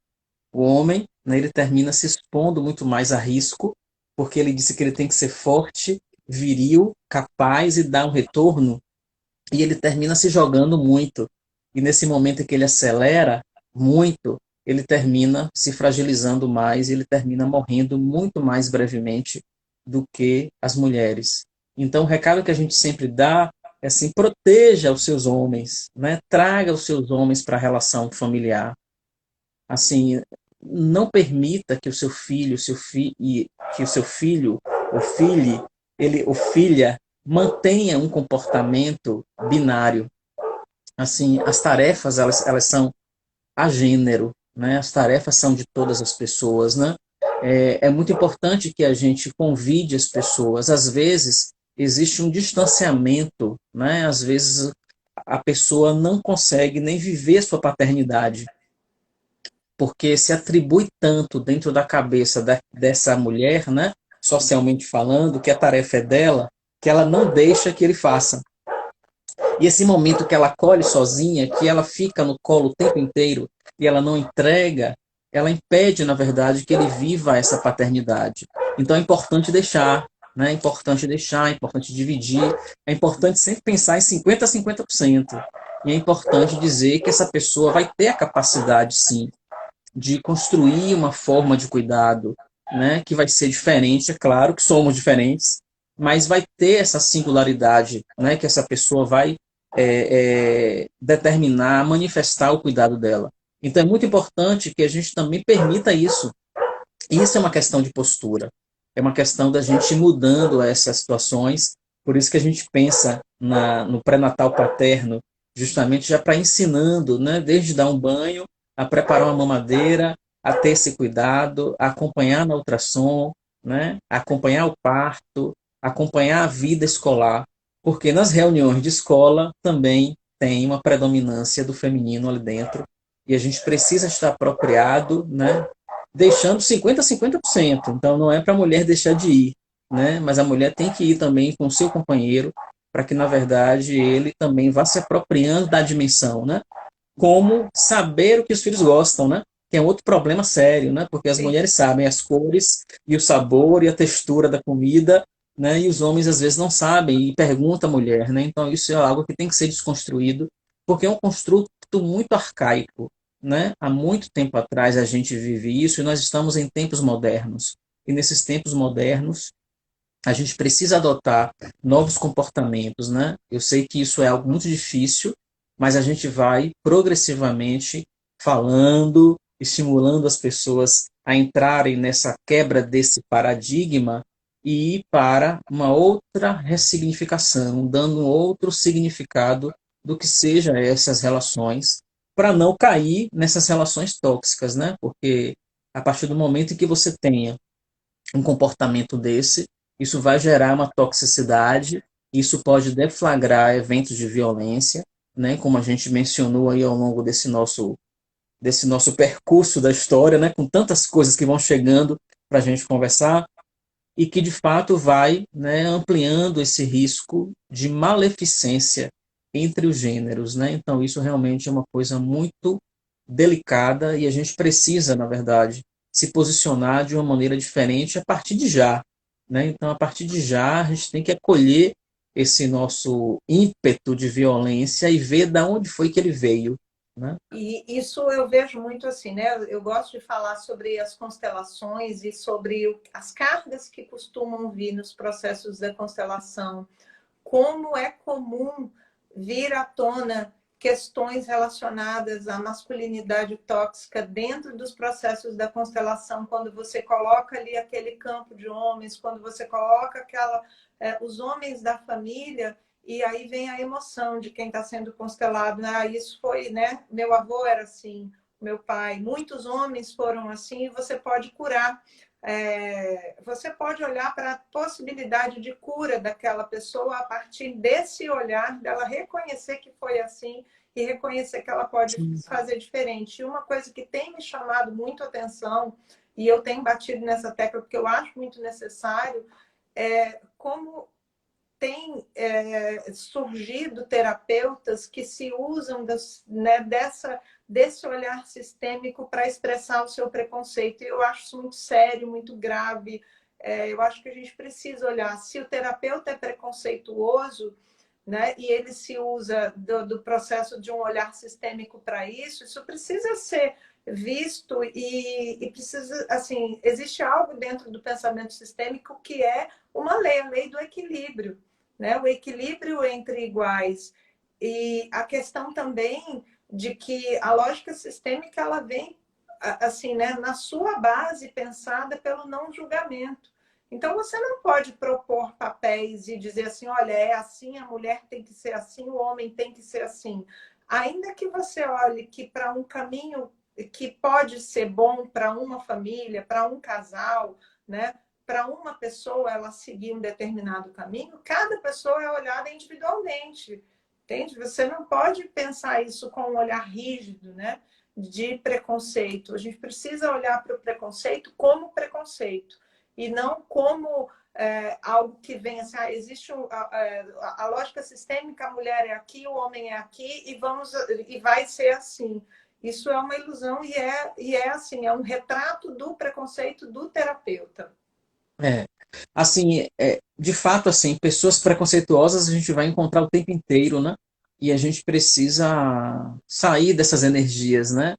O homem, né, ele termina se expondo muito mais a risco, porque ele disse que ele tem que ser forte, viril, capaz e dar um retorno, e ele termina se jogando muito. E nesse momento em que ele acelera muito, ele termina se fragilizando mais, e ele termina morrendo muito mais brevemente do que as mulheres. Então, o recado que a gente sempre dá é assim: proteja os seus homens, né? Traga os seus homens para a relação familiar. Assim, não permita que o seu filho, que o seu filho ou filhe, ele ou filha mantenha um comportamento binário. Assim, as tarefas elas são a gênero, né? As tarefas são de todas as pessoas, né? É muito importante que a gente convide as pessoas. Às vezes existe um distanciamento, né? Às vezes a pessoa não consegue nem viver sua paternidade porque se atribui tanto dentro da cabeça dessa mulher, né, socialmente falando, que a tarefa é dela, que ela não deixa que ele faça. E esse momento que ela acolhe sozinha, que ela fica no colo o tempo inteiro e ela não entrega, ela impede, na verdade, que ele viva essa paternidade. Então é importante deixar, né? É importante deixar, é importante dividir, é importante sempre pensar em 50 a 50%. E é importante dizer que essa pessoa vai ter a capacidade, sim, de construir uma forma de cuidado, né, que vai ser diferente, é claro que somos diferentes, mas vai ter essa singularidade, né, que essa pessoa vai determinar, manifestar o cuidado dela. Então é muito importante que a gente também permita isso. Isso é uma questão de postura, é uma questão da gente ir mudando essas situações. Por isso que a gente pensa no pré-natal paterno, justamente já para ensinando, né, desde dar um banho, a preparar uma mamadeira, a ter esse cuidado, a acompanhar no ultrassom, né, a acompanhar o parto, acompanhar a vida escolar, porque nas reuniões de escola também tem uma predominância do feminino ali dentro, e a gente precisa estar apropriado, né, deixando 50-50%. Então, não é para a mulher deixar de ir, né? Mas a mulher tem que ir também com o seu companheiro, para que, na verdade, ele também vá se apropriando da dimensão, né? Como saber o que os filhos gostam, né? Que é outro problema sério, né? Porque as Sim. mulheres sabem as cores e o sabor e a textura da comida, né? E os homens às vezes não sabem e perguntam à mulher, né? Então isso é algo que tem que ser desconstruído, porque é um construto muito arcaico, né? Há muito tempo atrás a gente vive isso e nós estamos em tempos modernos. E nesses tempos modernos a gente precisa adotar novos comportamentos, né? Eu sei que isso é algo muito difícil, mas a gente vai progressivamente falando, estimulando as pessoas a entrarem nessa quebra desse paradigma e ir para uma outra ressignificação, dando um outro significado do que seja essas relações, para não cair nessas relações tóxicas, né? Porque a partir do momento em que você tenha um comportamento desse, isso vai gerar uma toxicidade, isso pode deflagrar eventos de violência, né, como a gente mencionou aí ao longo desse nosso percurso da história, né, com tantas coisas que vão chegando para a gente conversar, e que de fato vai, né, ampliando esse risco de maleficência entre os gêneros, né? Então isso realmente é uma coisa muito delicada e a gente precisa, na verdade, se posicionar de uma maneira diferente a partir de já, né? Então a partir de já a gente tem que acolher esse nosso ímpeto de violência e ver de onde foi que ele veio, né? E isso eu vejo muito assim, né? Eu gosto de falar sobre as constelações e sobre as cargas que costumam vir nos processos da constelação. Como é comum vir à tona questões relacionadas à masculinidade tóxica dentro dos processos da constelação, quando você coloca ali aquele campo de homens, quando você coloca os homens da família, e aí vem a emoção de quem está sendo constelado. Ah, isso foi, né? Meu avô era assim, meu pai. Muitos homens foram assim, e você pode curar. Você pode olhar para a possibilidade de cura daquela pessoa a partir desse olhar, dela reconhecer que foi assim e reconhecer que ela pode Sim. fazer diferente. E uma coisa que tem me chamado muito atenção, e eu tenho batido nessa tecla porque eu acho muito necessário, é como tem surgido terapeutas que se usam né, desse olhar sistêmico para expressar o seu preconceito. E eu acho isso muito sério, muito grave. Eu acho que a gente precisa olhar se o terapeuta é preconceituoso, né, e ele se usa do processo de um olhar sistêmico para isso, isso precisa ser visto e precisa, assim, existe algo dentro do pensamento sistêmico que é uma lei, a lei do equilíbrio, né? O equilíbrio entre iguais. E a questão também de que a lógica sistêmica ela vem assim, né, na sua base pensada pelo não julgamento. Então você não pode propor papéis e dizer assim, olha, é assim, a mulher tem que ser assim, o homem tem que ser assim. Ainda que você olhe que para um caminho que pode ser bom para uma família, para um casal, né? Para uma pessoa ela seguir um determinado caminho, cada pessoa é olhada individualmente, entende? Você não pode pensar isso com um olhar rígido, né? De preconceito. A gente precisa olhar para o preconceito como preconceito e não como algo que vem assim, existe a lógica sistêmica, a mulher é aqui, o homem é aqui e vai ser assim. Isso é uma ilusão e é assim, é um retrato do preconceito do terapeuta. É. Assim, de fato, assim, pessoas preconceituosas a gente vai encontrar o tempo inteiro, né? E a gente precisa sair dessas energias, né?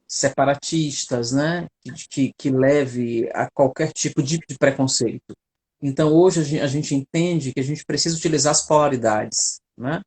Separatistas, né? Que leve a qualquer tipo de preconceito. Então, hoje a gente entende que a gente precisa utilizar as polaridades, né?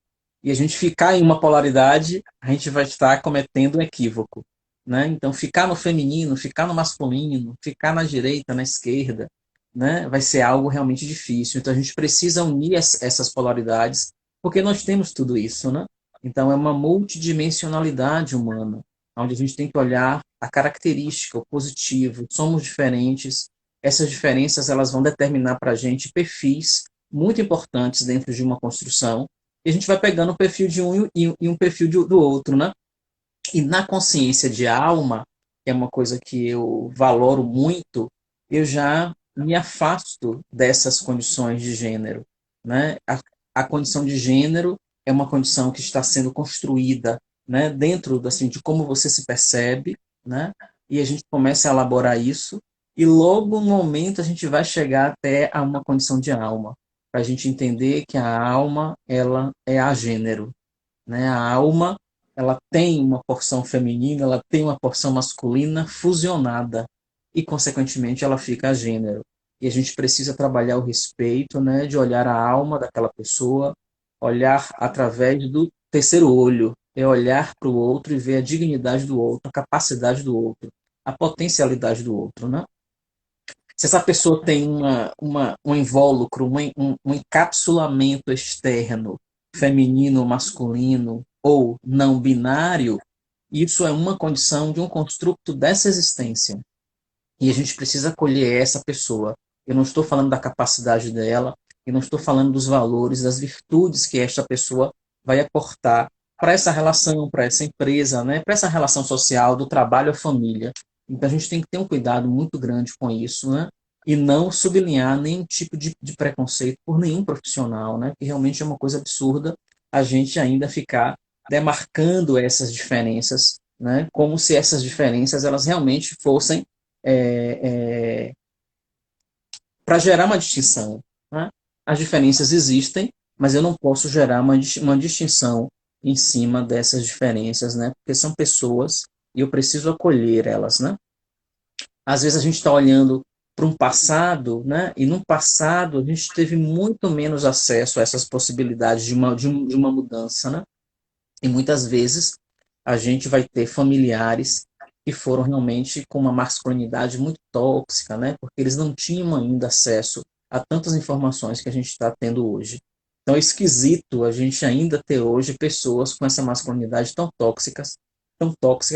E a gente ficar em uma polaridade, a gente vai estar cometendo um equívoco, né? Então, ficar no feminino, ficar no masculino, ficar na direita, na esquerda, né? Vai ser algo realmente difícil. Então, a gente precisa unir essas polaridades, porque nós temos tudo isso, né? Então, é uma multidimensionalidade humana, onde a gente tem que olhar a característica, o positivo, somos diferentes, essas diferenças elas vão determinar para a gente perfis muito importantes dentro de uma construção, e a gente vai pegando o perfil de um e um perfil do outro, né? E na consciência de alma, que é uma coisa que eu valoro muito, eu já me afasto dessas condições de gênero, né? A condição de gênero é uma condição que está sendo construída, né, dentro assim, de como você se percebe, né? E a gente começa a elaborar isso, e logo no momento a gente vai chegar até a uma condição de alma, para a gente entender que a alma ela é a gênero, né? A alma ela tem uma porção feminina, ela tem uma porção masculina fusionada e, consequentemente, ela fica a gênero. E a gente precisa trabalhar o respeito, né, de olhar a alma daquela pessoa, olhar através do terceiro olho, é olhar para o outro e ver a dignidade do outro, a capacidade do outro, a potencialidade do outro, né? Se essa pessoa tem um invólucro, um encapsulamento externo, feminino, masculino ou não binário, isso é uma condição de um construto dessa existência. E a gente precisa acolher essa pessoa. Eu não estou falando da capacidade dela, eu não estou falando dos valores, das virtudes que esta pessoa vai aportar para essa relação, para essa empresa, né? Para essa relação social, do trabalho à família. Então a gente tem que ter um cuidado muito grande com isso, né? E não sublinhar nenhum tipo de preconceito por nenhum profissional, né? Que realmente é uma coisa absurda a gente ainda ficar demarcando essas diferenças, né? Como se essas diferenças elas realmente fossem para gerar uma distinção. Né? As diferenças existem, mas eu não posso gerar uma distinção em cima dessas diferenças, né? Porque são pessoas e eu preciso acolher elas, né? Às vezes a gente está olhando para um passado, né? E no passado a gente teve muito menos acesso a essas possibilidades de uma mudança, né? E muitas vezes a gente vai ter familiares que foram realmente com uma masculinidade muito tóxica, né? Porque eles não tinham ainda acesso a tantas informações que a gente está tendo hoje. Então é esquisito a gente ainda ter hoje pessoas com essa masculinidade tão tóxica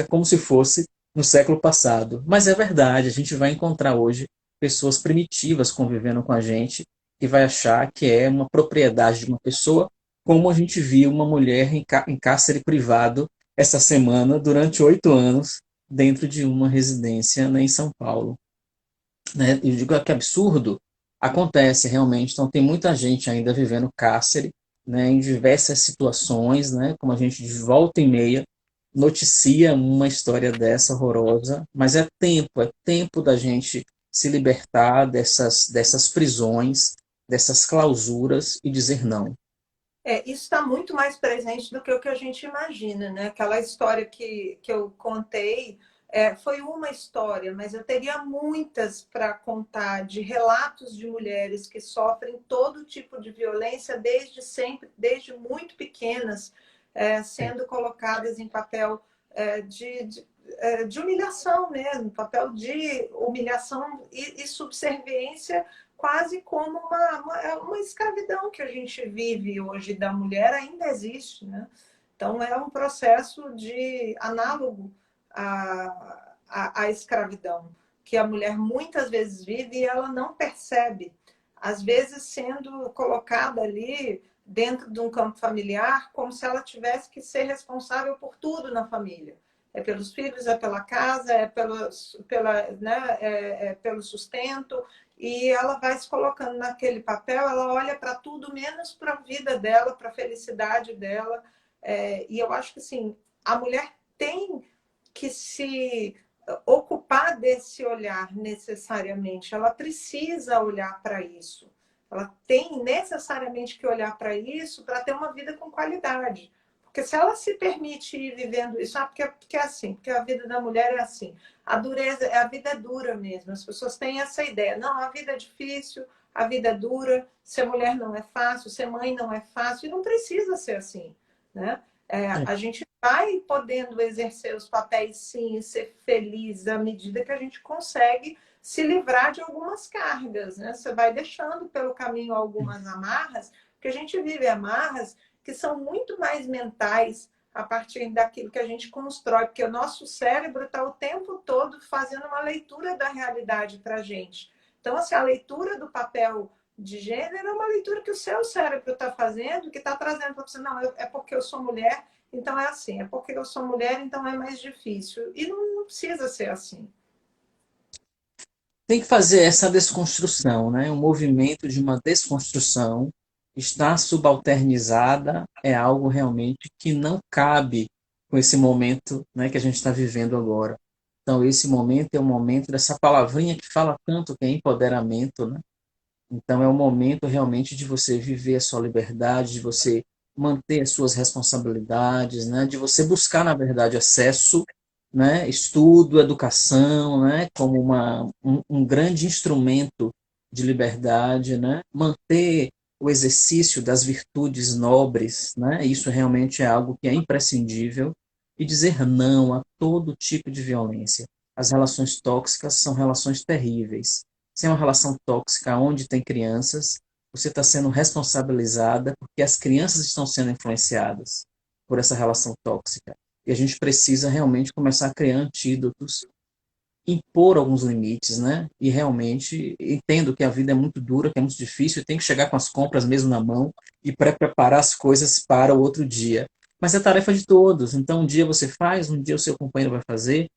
como se fosse no século passado. Mas é verdade, a gente vai encontrar hoje pessoas primitivas convivendo com a gente e vai achar que é uma propriedade de uma pessoa, como a gente viu uma mulher em cárcere privado essa semana durante 8 anos dentro de uma residência, né, em São Paulo. Né? Eu digo que absurdo, acontece realmente. Então tem muita gente ainda vivendo cárcere, né, em diversas situações, né, como a gente de volta e meia noticia uma história dessa horrorosa, mas é tempo da gente se libertar dessas prisões, dessas clausuras e dizer não. Isso está muito mais presente do que o que a gente imagina, né? Aquela história que eu contei foi uma história, mas eu teria muitas para contar de relatos de mulheres que sofrem todo tipo de violência desde sempre, desde muito pequenas, sendo colocadas em papel de humilhação mesmo, papel de humilhação e subserviência, quase como uma escravidão que a gente vive hoje da mulher ainda existe, né? Então é um processo de análogo à escravidão, que a mulher muitas vezes vive e ela não percebe, às vezes sendo colocada ali dentro de um campo familiar como se ela tivesse que ser responsável por tudo na família. É pelos filhos, é pela casa, pelo sustento, e ela vai se colocando naquele papel, ela olha para tudo menos para a vida dela, para a felicidade dela. E eu acho que assim, a mulher tem que se ocupar desse olhar necessariamente, ela precisa olhar para isso. Ela tem necessariamente que olhar para isso para ter uma vida com qualidade. Porque se ela se permite ir vivendo isso, porque é assim, porque a vida da mulher é assim. A dureza, a vida é dura mesmo. As pessoas têm essa ideia. Não, a vida é difícil, a vida é dura, ser mulher não é fácil, ser mãe não é fácil, e não precisa ser assim, né? A gente vai podendo exercer os papéis sim e ser feliz à medida que a gente consegue se livrar de algumas cargas, né? Você vai deixando pelo caminho algumas amarras, porque a gente vive amarras que são muito mais mentais a partir daquilo que a gente constrói, porque o nosso cérebro está o tempo todo fazendo uma leitura da realidade para a gente. Então, assim, a leitura do papel de gênero é uma leitura que o seu cérebro está fazendo, que está trazendo para você, não, é porque eu sou mulher, então é assim, é porque eu sou mulher, então é mais difícil. E não precisa ser assim. Tem que fazer essa desconstrução, né? Um movimento de uma desconstrução. Estar subalternizada é algo realmente que não cabe com esse momento, né, que a gente está vivendo agora. Então, esse momento é o momento dessa palavrinha que fala tanto que é empoderamento, né? Então, é o momento realmente de você viver a sua liberdade, de você manter as suas responsabilidades, né? De você buscar, na verdade, acesso, né? Estudo, educação, né? Como um grande instrumento de liberdade, né? Manter o exercício das virtudes nobres, né? Isso realmente é algo que é imprescindível. E dizer não a todo tipo de violência. As relações tóxicas são relações terríveis. Se é uma relação tóxica onde tem crianças, você está sendo responsabilizada porque as crianças estão sendo influenciadas por essa relação tóxica. E a gente precisa realmente começar a criar antídotos, impor alguns limites, né? E realmente entendo que a vida é muito dura, que é muito difícil, e tem que chegar com as compras mesmo na mão e preparar as coisas para o outro dia. Mas é tarefa de todos. Então, um dia você faz, um dia o seu companheiro vai fazer,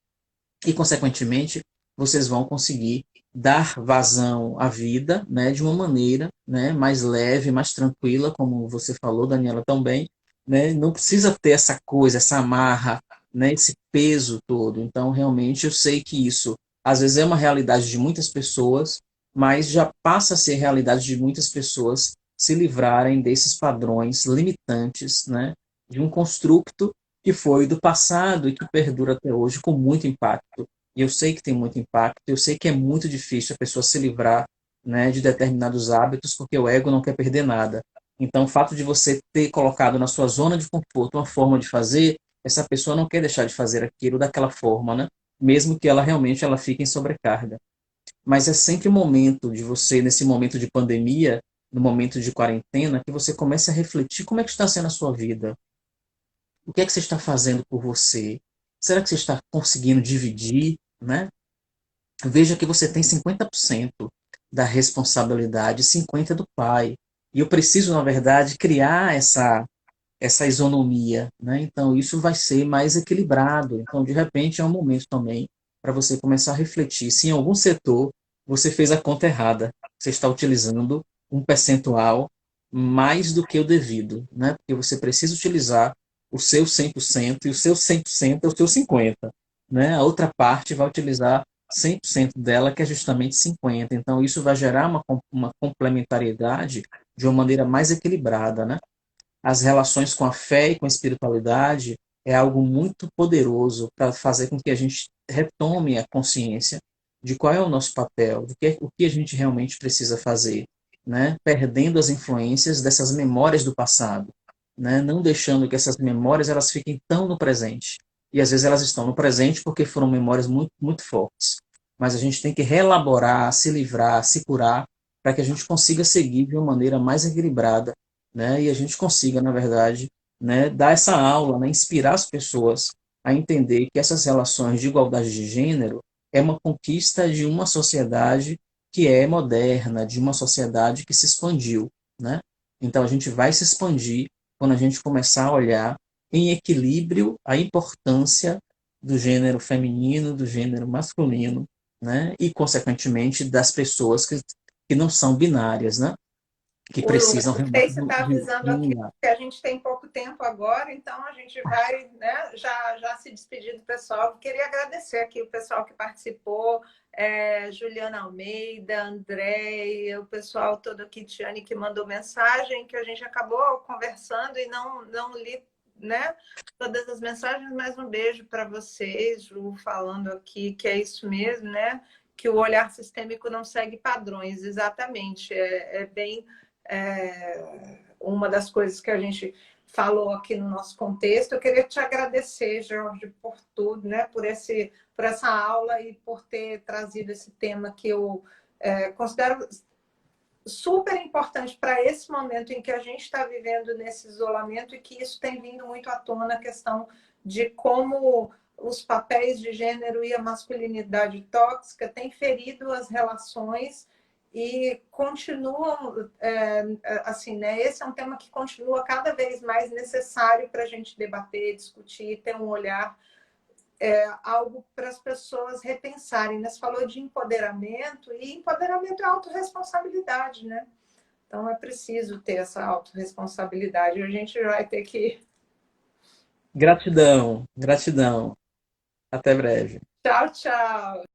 e, consequentemente, vocês vão conseguir dar vazão à vida, né, de uma maneira, né, mais leve, mais tranquila, como você falou, Daniela, também, né, não precisa ter essa coisa, essa amarra, né, esse peso todo. Então, realmente, eu sei que isso, às vezes, é uma realidade de muitas pessoas, mas já passa a ser realidade de muitas pessoas se livrarem desses padrões limitantes, né, de um construto que foi do passado e que perdura até hoje com muito impacto. E eu sei que tem muito impacto, eu sei que é muito difícil a pessoa se livrar, né, de determinados hábitos, porque o ego não quer perder nada. Então, o fato de você ter colocado na sua zona de conforto uma forma de fazer, essa pessoa não quer deixar de fazer aquilo daquela forma, né? Mesmo que ela realmente ela fique em sobrecarga. Mas é sempre o momento de você, nesse momento de pandemia, no momento de quarentena, que você comece a refletir como é que está sendo a sua vida. O que é que você está fazendo por você? Será que você está conseguindo dividir, né? Veja que você tem 50% da responsabilidade, 50% do pai. E eu preciso, na verdade, criar essa isonomia, né? Então, isso vai ser mais equilibrado. Então, de repente, é um momento também para você começar a refletir se em algum setor você fez a conta errada. Você está utilizando um percentual mais do que o devido, né? Porque você precisa utilizar o seu 100% e o seu 100% é o seu 50%, né? A outra parte vai utilizar 100% dela, que é justamente 50%. Então, isso vai gerar uma complementariedade de uma maneira mais equilibrada, né? As relações com a fé e com a espiritualidade é algo muito poderoso para fazer com que a gente retome a consciência de qual é o nosso papel, o que a gente realmente precisa fazer, né? Perdendo as influências dessas memórias do passado, né? Não deixando que essas memórias elas fiquem tão no presente. E às vezes elas estão no presente porque foram memórias muito, muito fortes. Mas a gente tem que reelaborar, se livrar, se curar, para que a gente consiga seguir de uma maneira mais equilibrada, né? E a gente consiga, na verdade, né, dar essa aula, né, inspirar as pessoas a entender que essas relações de igualdade de gênero é uma conquista de uma sociedade que é moderna, de uma sociedade que se expandiu, né? Então a gente vai se expandir quando a gente começar a olhar em equilíbrio a importância do gênero feminino, do gênero masculino, né? E consequentemente das pessoas que não são binárias, né? Que precisam O realmente Face está avisando de aqui unidade. que a gente tem pouco tempo agora, então a gente vai, né, já se despedir do pessoal. Queria agradecer aqui o pessoal que participou, Juliana Almeida, André, o pessoal todo aqui, Tiane, que mandou mensagem, que a gente acabou conversando e não li, né, todas as mensagens, mas um beijo para vocês, Ju, falando aqui que é isso mesmo, né? Que o olhar sistêmico não segue padrões, exatamente. É bem uma das coisas que a gente falou aqui no nosso contexto. Eu queria te agradecer, Jorge, por tudo, né? Por essa aula e por ter trazido esse tema que eu considero super importante para esse momento em que a gente está vivendo nesse isolamento e que isso tem vindo muito à tona, a questão de como os papéis de gênero e a masculinidade tóxica têm ferido as relações e continuam, assim, né? Esse é um tema que continua cada vez mais necessário para a gente debater, discutir, ter um olhar, algo para as pessoas repensarem. Você falou de empoderamento, e empoderamento é autorresponsabilidade, né? Então é preciso ter essa autorresponsabilidade. A gente vai ter que. Gratidão, gratidão. Até breve. Tchau, tchau.